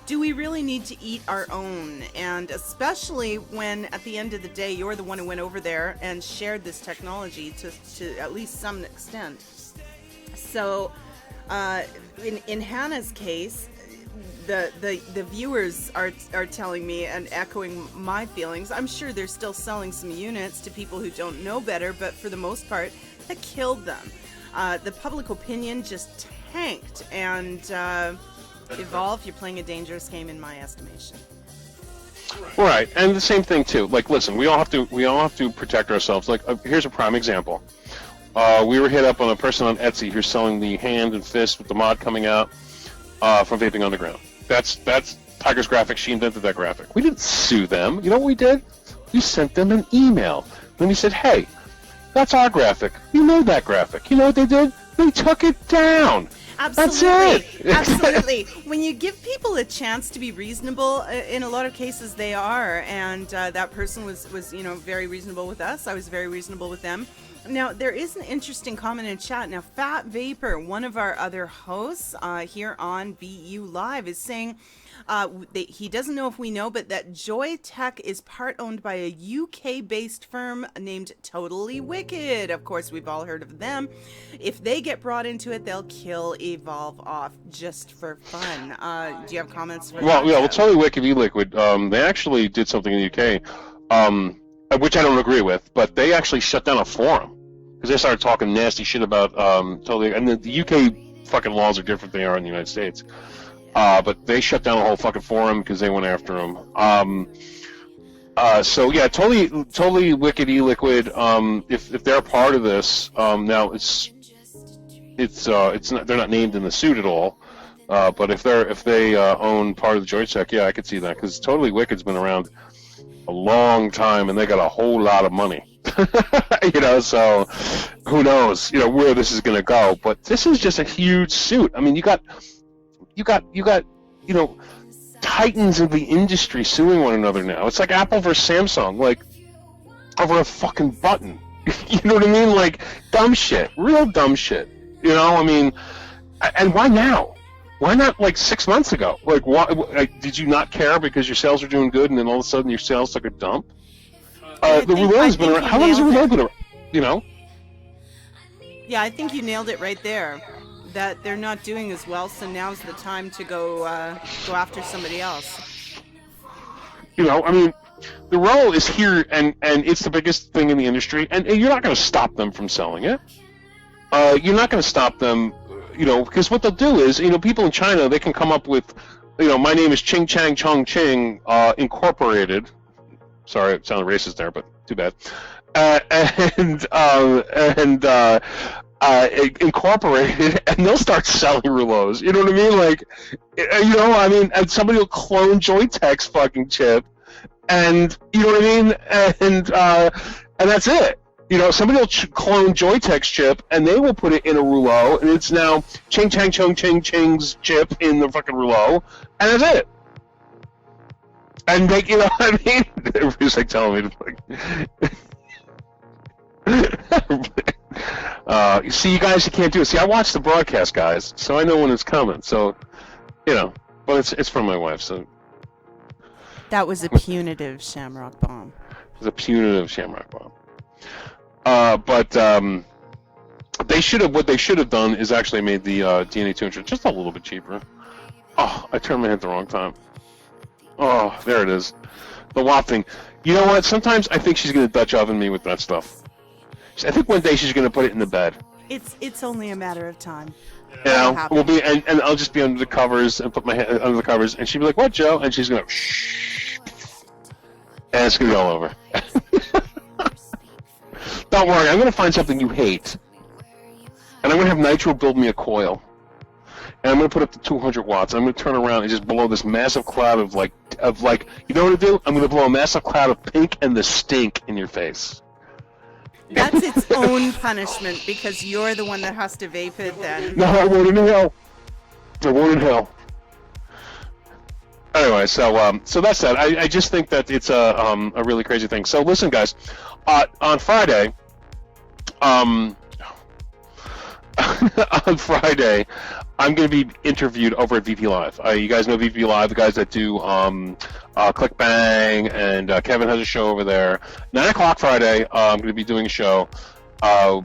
Do we really need to eat our own? And especially when, at the end of the day, you're the one who went over there and shared this technology to at least some extent. So, in Hannah's case, the viewers are telling me and echoing my feelings. I'm sure they're still selling some units to people who don't know better, but for the most part, that killed them. The public opinion just tanked, and Evolve, you're playing a dangerous game in my estimation. Right, and the same thing too. Like, listen, we all have to protect ourselves. Like, here's a prime example. We were hit up on a person on Etsy who's selling the hand and fist with the mod coming out from Vaping Underground. That's Tiger's graphic. She invented that graphic. We didn't sue them. You know what we did? We sent them an email. Then we said, hey, that's our graphic. You made that graphic. You know what they did? They took it down. Absolutely. That's it. Absolutely. When you give people a chance to be reasonable, in a lot of cases they are, and that person was you know, very reasonable with us. I was very reasonable with them. Now, there is an interesting comment in chat. Now, Fat Vapor, one of our other hosts here on BU Live, is saying he doesn't know if we know, but that Joy Tech is part owned by a UK-based firm named Totally Wicked. Of course, we've all heard of them. If they get brought into it, they'll kill Evolve off just for fun. Do you have comments for that? Well, yeah, well, Totally Wicked E-Liquid, they actually did something in the UK, which I don't agree with, but they actually shut down a forum because they started talking nasty shit about Totally, and the UK fucking laws are different than they are in the United States. But they shut down the whole fucking forum because they went after them. So yeah, totally Wicked E-Liquid. If they're part of this, now it's not, they're not named in the suit at all. But if they own part of the Joy Tech, yeah, I could see that because Totally Wicked's been around a long time and they got a whole lot of money. You know, so who knows, you know, where this is going to go. But this is just a huge suit. I mean, you got, you know, titans of the industry suing one another now. It's like Apple versus Samsung, like, over a fucking button. You know what I mean? Like, dumb shit. Real dumb shit. You know, I mean, and why now? Why not, like, 6 months ago? Like, why, did you not care because your sales are doing good and then all of a sudden your sales took a dump? The rouleau's been around. How long has the rouleau been around? You know? Yeah, I think you nailed it right there. That they're not doing as well, so now's the time to go after somebody else. You know, I mean, the roll is here, and it's the biggest thing in the industry, and you're not going to stop them from selling it. You're not going to stop them, you know, because what they'll do is, you know, people in China, they can come up with, you know, my name is Ching Chang Chong Ching Incorporated. Sorry, it sounded racist there, but too bad. Incorporated, and they'll start selling rouleaus. You know what I mean? Like, you know, I mean, and somebody will clone Joytech's fucking chip, and you know what I mean? And that's it. You know, somebody will clone Joytech's chip, and they will put it in a rouleau, and it's now Ching Chang Chong Ching Ching's chip in the fucking rouleau, and that's it. And they, you know what I mean? Everybody's like telling me to like. You see, you guys, you can't do it. See, I watch the broadcast, guys, so I know when it's coming. So, you know, but it's from my wife. So that was a punitive Shamrock bomb. It was a punitive Shamrock bomb. But they should have. What they should have done is actually made the DNA 200 just a little bit cheaper. Oh, I turned my head the wrong time. Oh, there it is. The WAP thing. You know what? Sometimes I think she's going to Dutch oven me with that stuff. I think one day she's going to put it in the bed. It's only a matter of time. You know, we'll be, and I'll just be under the covers and put my head under the covers, and she'll be like, "What, Joe?" And she's going to, shh, and it's going to go all over. Don't worry, I'm going to find something you hate, and I'm going to have Nitro build me a coil, and I'm going to put up to 200 watts. I'm going to turn around and just blow this massive cloud of like, you know what to do? I'm going to blow a massive cloud of pink and the stink in your face. That's its own punishment because you're the one that has to vape it then. No, I won't in hell. I won't in hell. Anyway, so that's that. I just think that it's a really crazy thing. So listen, guys, on Friday, on Friday, I'm going to be interviewed over at VP Live. You guys know VP Live, the guys that do ClickBang, and Kevin has a show over there. 9 o'clock Friday, I'm going to be doing a show,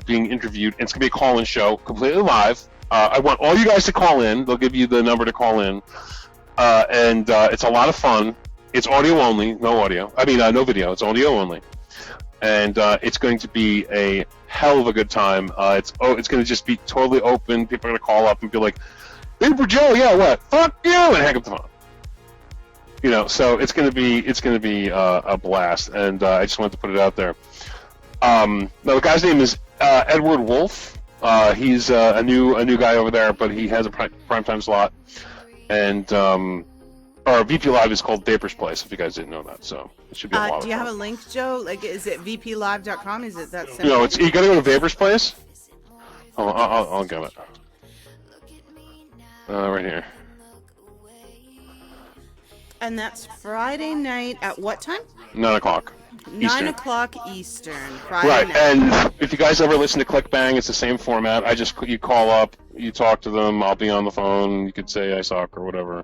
being interviewed. It's going to be a call-in show, completely live. I want all you guys to call in. They'll give you the number to call in. And it's a lot of fun. It's audio only, no audio. I mean, no video. It's audio only. And it's going to be a hell of a good time. It's going to just be totally open. People are going to call up and be like, VaporJoe, yeah, what? Fuck you, and hang up the phone. You know, so it's going to be a blast. And I just wanted to put it out there. Now the guy's name is Edward Wolf. He's a new guy over there, but he has a primetime slot. And our VP Live is called Vapor's Place, if you guys didn't know that. So it should be a lot of fun. Do you have a link, Joe? Like, is it vplive.com? Is it that simple? No, you gotta go to Vapor's Place. Oh, I'll get it. Right here. And that's Friday night at what time? 9 o'clock. 9 o'clock Eastern. Friday Right, night. and if you guys ever listen to ClickBang, it's the same format. You call up, you talk to them, I'll be on the phone, you could say I suck or whatever.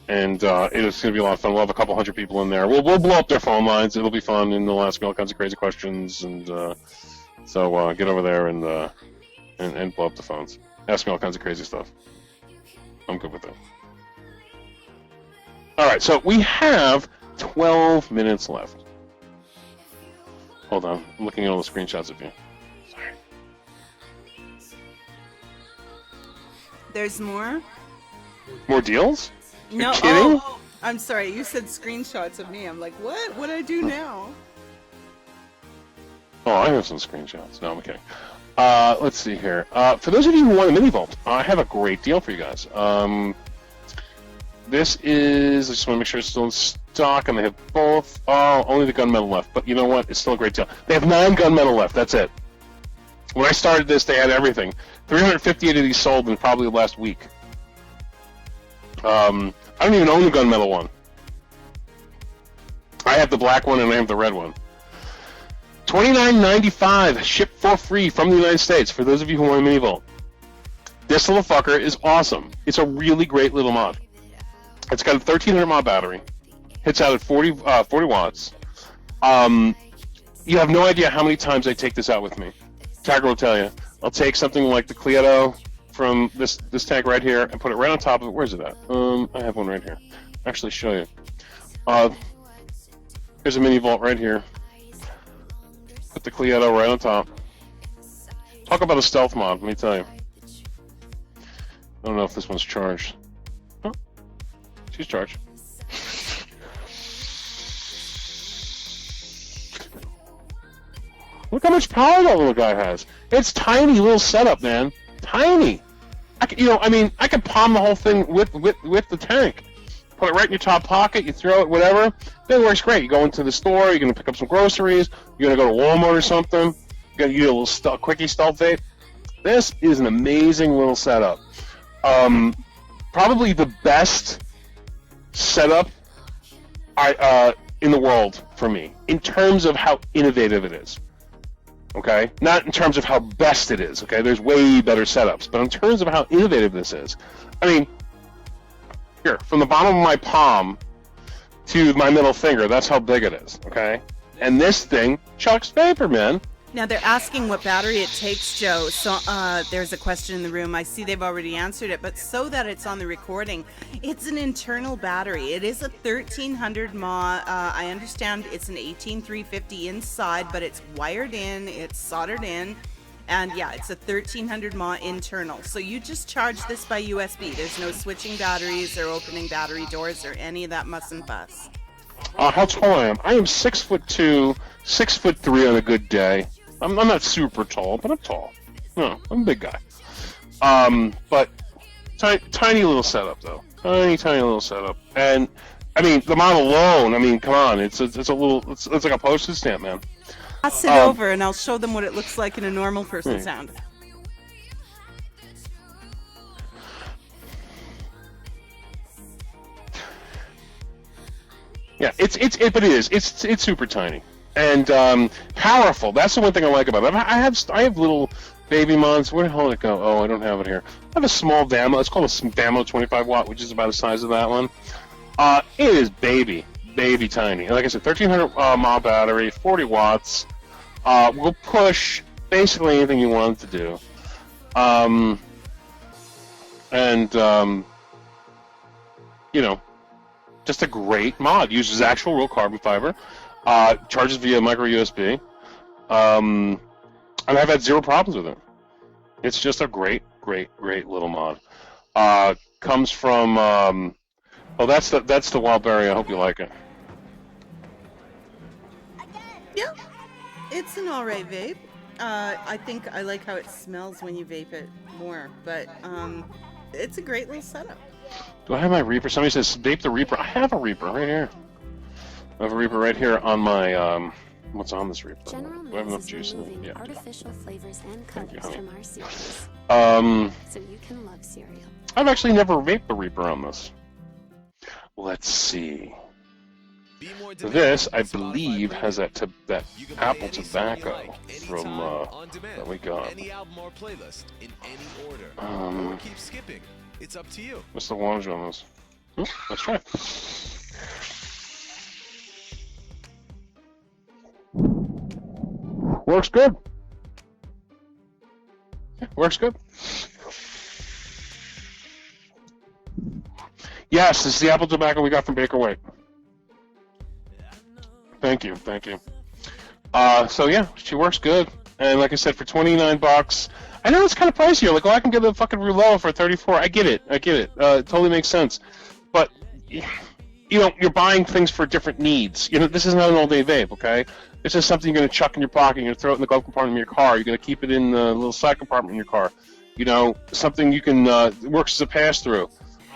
And it's going to be a lot of fun. We'll have a couple hundred people in there. We'll blow up their phone lines. It'll be fun, and they'll ask me all kinds of crazy questions. And so get over there and blow up the phones. Ask me all kinds of crazy stuff. I'm good with it. All right, so we have 12 minutes left. Hold on, I'm looking at all the screenshots of you. Sorry. There's more? More deals? No. You're kidding? Oh, I'm sorry. You said screenshots of me. I'm like, what? What do I do now? Oh, I have some screenshots. No, I'm kidding. Let's see here. For those of you who want a mini vault, I have a great deal for you guys. This is, I just want to make sure it's still in stock, and they have both. Oh, only the gunmetal left, but you know what? It's still a great deal. They have 9 gunmetal left. That's it. When I started this, they had everything. 358 of these sold in probably the last week. I don't even own the gunmetal one. I have the black one and I have the red one. $29.95 shipped for free from the United States for those of you who want a mini vault. This little fucker is awesome. It's a really great little mod. It's got a 1300 mAh battery. Hits out at 40 watts. You have no idea how many times I take this out with me. Tiger will tell you. I'll take something like the Cleato from this tank right here and put it right on top of it. Where's it at? I have one right here. Actually, show you. Here's a mini vault right here. Put the Cleato right on top. Talk about a stealth mod, let me tell you. I don't know if this one's charged. Oh, she's charged. Look how much power that little guy has. It's tiny little setup, man. Tiny. I could palm the whole thing with the tank. Put it right in your top pocket. You throw it, whatever. It works great. You go into the store. You're gonna pick up some groceries. You're gonna go to Walmart or something. You're gonna get a little quickie stealth vape. This is an amazing little setup. Probably the best setup in the world for me in terms of how innovative it is. Okay? Not in terms of how best it is, okay? There's way better setups, but in terms of how innovative this is. I mean, here, from the bottom of my palm to my middle finger, that's how big it is, okay? And this thing chucks vapor, man. Now they're asking what battery it takes, Joe. So there's a question in the room. I see they've already answered it, but so that it's on the recording, it's an internal battery. It is a 1300 mAh. I understand it's an 18350 inside, but it's wired in, it's soldered in, and yeah, it's a 1300 mAh internal. So you just charge this by USB. There's no switching batteries or opening battery doors or any of that muss and fuss. How tall I am? I am 6'2", 6'3" on a good day. I'm not super tall, but I'm tall. No, I'm a big guy. But Tiny little setup though. Tiny little setup. And I mean, the model alone. I mean, come on, it's like a postage stamp, man. Pass it over, and I'll show them what it looks like in a normal person's hand. Yeah, but it is. It's super tiny and powerful. That's the one thing I like about it. I have little baby mods. Where the hell did it go? Oh, I don't have it here. I have a small Vamo. It's called a Vamo 25 watt, which is about the size of that one. It is baby tiny. Like I said, 1300 mAh battery, 40 watts. Will push basically anything you want it to do. You know, just a great mod. Uses actual real carbon fiber. Charges via micro USB. And I've had zero problems with it. It's just a great little mod. Comes from oh, that's the wild berry. I hope you like it. Yeah, it's an alright vape. I think I like how it smells when you vape it more, but it's a great little setup. Do I have my Reaper? Somebody says vape the Reaper. I have a Reaper right here. I have a Reaper right here on my what's on this Reaper? General Do I have enough Mills is juice in it? removing Yeah. artificial flavors and colors from our cereals, so you can love cereal. I've actually never vaped the Reaper on this. Let's see. This, I believe, has that Apple tobacco from that we got. Any album or playlist in any order. Or keep skipping. It's up to you. What's the wattage on this? Let's try. Works good. Yeah, works good. Yes, this is the apple tobacco we got from Baker White. Thank you. So yeah, she works good. And like I said, for $29, I know it's kind of pricey. You're like, oh, I can get a fucking Rouleau for $34. I get it. It totally makes sense. But you know, you're buying things for different needs. You know, this is not an all-day vape, okay? This is something you're gonna chuck in your pocket. You're gonna throw it in the glove compartment of your car. You're gonna keep it in the little side compartment in your car. You know, something you can works as a pass-through.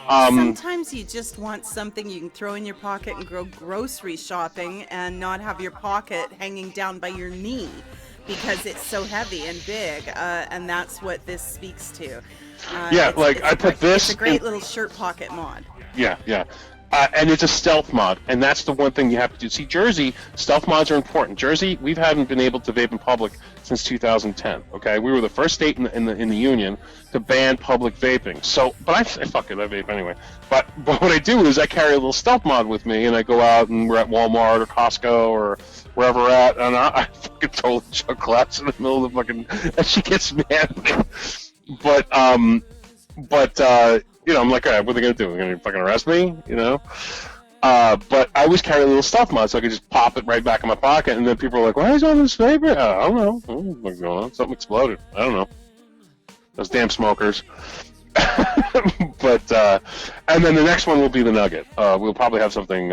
Sometimes you just want something you can throw in your pocket and go grocery shopping and not have your pocket hanging down by your knee because it's so heavy and big, and that's what this speaks to. It's a great little shirt pocket mod. Yeah. And it's a stealth mod, and that's the one thing you have to do. See, Jersey, stealth mods are important. Jersey, we haven't been able to vape in public since 2010. Okay, we were the first state in the union to ban public vaping. So, but I fuck it, I vape anyway. But what I do is I carry a little stealth mod with me, and I go out and we're at Walmart or Costco or wherever we're at, and I fucking totally chuck glass in the middle of the fucking, and she gets mad at me. But you know, I'm like, all right, what are they going to do? They're going to fucking arrest me, you know? But I always carry a little stuff mod, so I could just pop it right back in my pocket, and then people are like, why is all this vapor? I don't know. What's going on? Something exploded. I don't know. Those damn smokers. But, and then the next one will be the Nugget. We'll probably have something,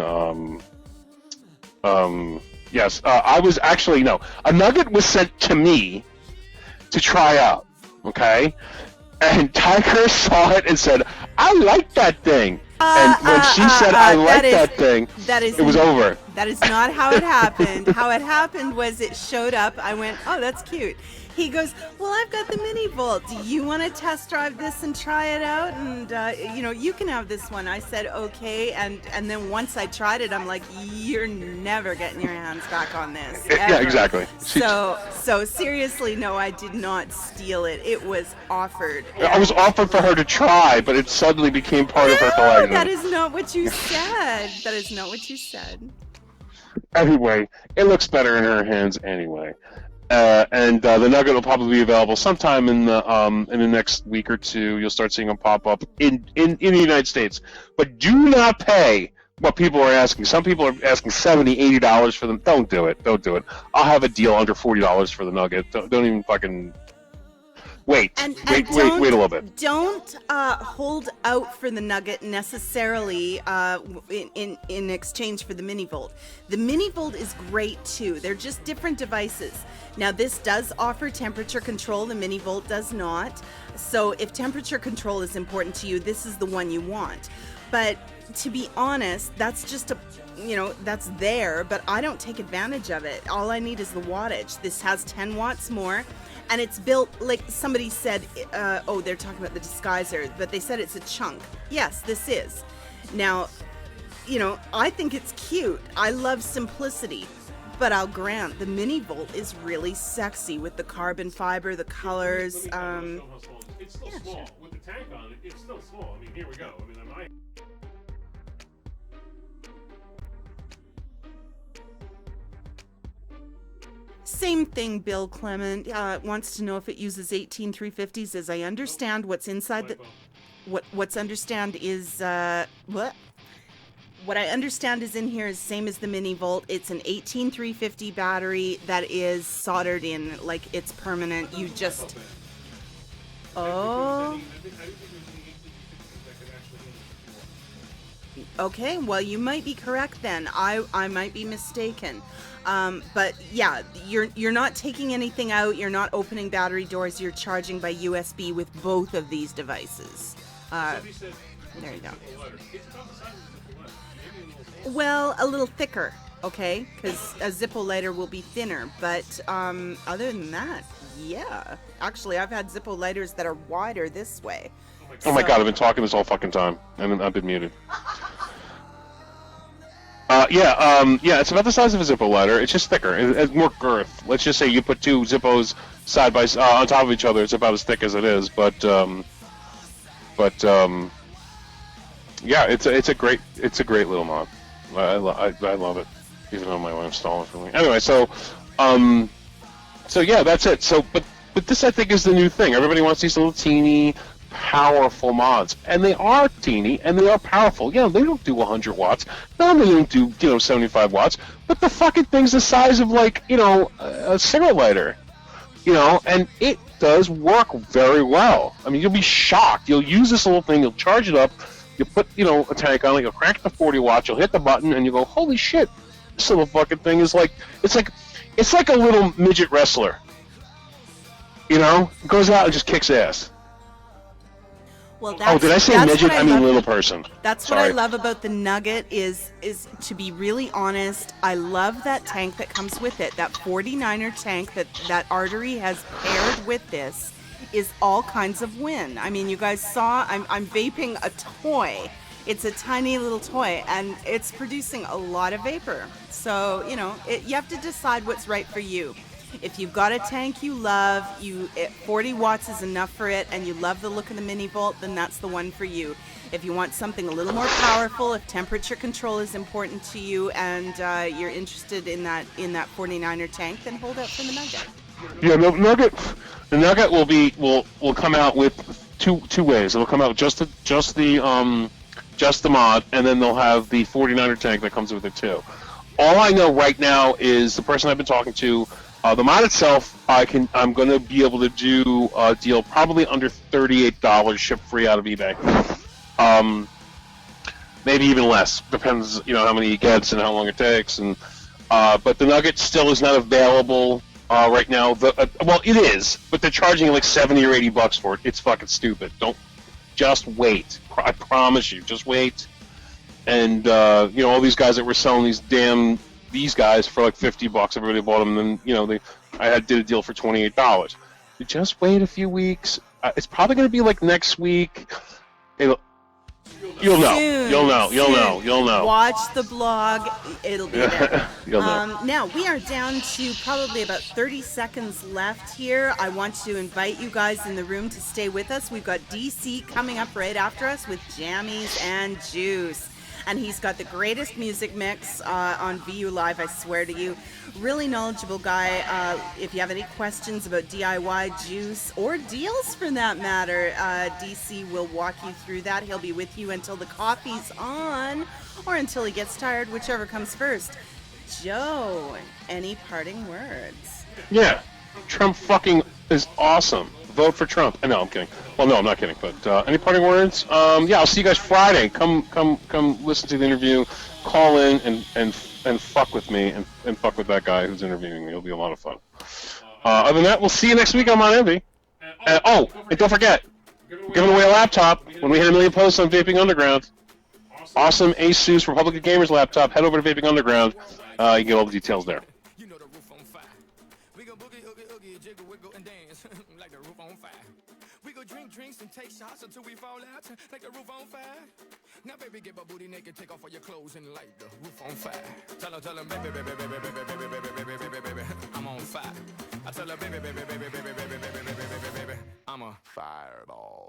yes. A Nugget was sent to me to try out, okay? And Tiger saw it and said, I like that thing. And when she said, I like that thing, it was over. That is not how it happened. How it happened was it showed up. I went, oh, that's cute. He goes, well, I've got the mini Volt. Do you want to test drive this and try it out? And, you know, you can have this one. I said, okay. And then once I tried it, I'm like, you're never getting your hands back on this. Ever. Yeah, exactly. So seriously, no, I did not steal it. It was offered. I was offered for her to try, but it suddenly became part of her collection. That is not what you said. That is not what you said. Anyway, it looks better in her hands anyway. And the Nugget will probably be available sometime in the next week or two. You'll start seeing them pop up in the United States. But do not pay what people are asking. Some people are asking $70, $80 for them. Don't do it. I'll have a deal under $40 for the Nugget. Don't even fucking Wait a little bit. Don't hold out for the Nugget necessarily in exchange for the Mini Volt. The Mini Volt is great too. They're just different devices. Now this does offer temperature control. The Mini Volt does not. So if temperature control is important to you, this is the one you want. But to be honest, that's just that's there, but I don't take advantage of it. All I need is the wattage. This has 10 watts more. And it's built, like somebody said, they're talking about the disguiser, but they said it's a chunk. Yes, this is. Now, I think it's cute. I love simplicity. But I'll grant, the Mini Volt is really sexy with the carbon fiber, the colors. It's still small. Sure. With the tank on it, it's still small. I mean, here we go. I mean, Same thing, Bill Clement wants to know if it uses 18350s. As I understand, what's inside the what's understand is what I understand is in here is same as the Mini Volt. It's an 18350 battery that is soldered in, like it's permanent. You just okay. Well, you might be correct then. I might be mistaken. But yeah, you're not taking anything out. You're not opening battery doors. You're charging by USB with both of these devices. There you go. Well, a little thicker, okay? Because a Zippo lighter will be thinner. But other than that, yeah. Actually, I've had Zippo lighters that are wider this way. Oh my God, I've been talking this whole fucking time, and I've been muted. It's about the size of a Zippo lighter. It's just thicker. It's more girth. Let's just say you put two Zippos side by on top of each other. It's about as thick as it is. But yeah, it's a great little mod. I love it, even though my wife installed it for me. Anyway, so yeah, that's it. So but this I think is the new thing. Everybody wants these little teeny, powerful mods, and they are teeny and they are powerful. Yeah, they don't do 100 watts. No, they don't do 75 watts. But the fucking thing's the size of like a cigarette lighter, and it does work very well. I mean, you'll be shocked. You'll use this little thing. You'll charge it up. You put a tank on it. You'll crank it to 40 watts. You'll hit the button and you go, holy shit! This little fucking thing is like it's like a little midget wrestler. It goes out and just kicks ass. Well, did I say midget? I mean little person. That's Sorry. what I love about the Nugget is to be really honest, I love that tank that comes with it. That 49er tank that Artery has paired with this is all kinds of win. I mean, you guys saw I'm vaping a toy. It's a tiny little toy, and it's producing a lot of vapor. So, you have to decide what's right for you. If you've got a tank you love, 40 watts is enough for it, and you love the look of the Mini Volt, then that's the one for you. If you want something a little more powerful, if temperature control is important to you, and you're interested in that 49er tank, then hold out for the Nugget. Yeah, the Nugget will come out with two ways. It'll come out just the mod, and then they'll have the 49er tank that comes with it too. All I know right now is the person I've been talking to. The mod itself, I'm going to be able to do a deal probably under $38 ship free out of eBay. Maybe even less. Depends, how many he gets and how long it takes. And but the Nugget still is not available right now. Well, it is, but they're charging like $70 or $80 for it. It's fucking stupid. Just wait. I promise you, just wait. And all these guys that were selling these guys for like $50, everybody bought them, and then I did a deal for $28. You just wait a few weeks. It's probably going to be like next week. You'll know. Watch the blog. It'll be there. You'll know. Now, we are down to probably about 30 seconds left here. I want to invite you guys in the room to stay with us. We've got DC coming up right after us with Jammies and Juice. And he's got the greatest music mix on VU Live, I swear to you. Really knowledgeable guy. If you have any questions about DIY, juice, or deals for that matter, DC will walk you through that. He'll be with you until the coffee's on, or until he gets tired, whichever comes first. Joe, any parting words? Yeah, Trump fucking is awesome. Vote for Trump. No, I'm kidding. Well, no, I'm not kidding. But any parting words? Yeah, I'll see you guys Friday. Come listen to the interview. Call in and fuck with me and fuck with that guy who's interviewing me. It'll be a lot of fun. Other than that, we'll see you next week on Mon Envy. And don't forget, giving away a laptop when we hit 1 million posts on Vaping Underground. Awesome Asus Republic Gamers laptop. Head over to Vaping Underground. You get all the details there. Drink drinks and take shots until we fall out like the roof on fire. Now baby, get my booty naked, take off all your clothes and light the roof on fire. Tell her, baby, baby, baby, baby, baby, baby, baby, baby, baby, I'm on fire. I tell her, baby, baby, baby, baby, baby, baby, baby, baby, baby, I'm a fireball.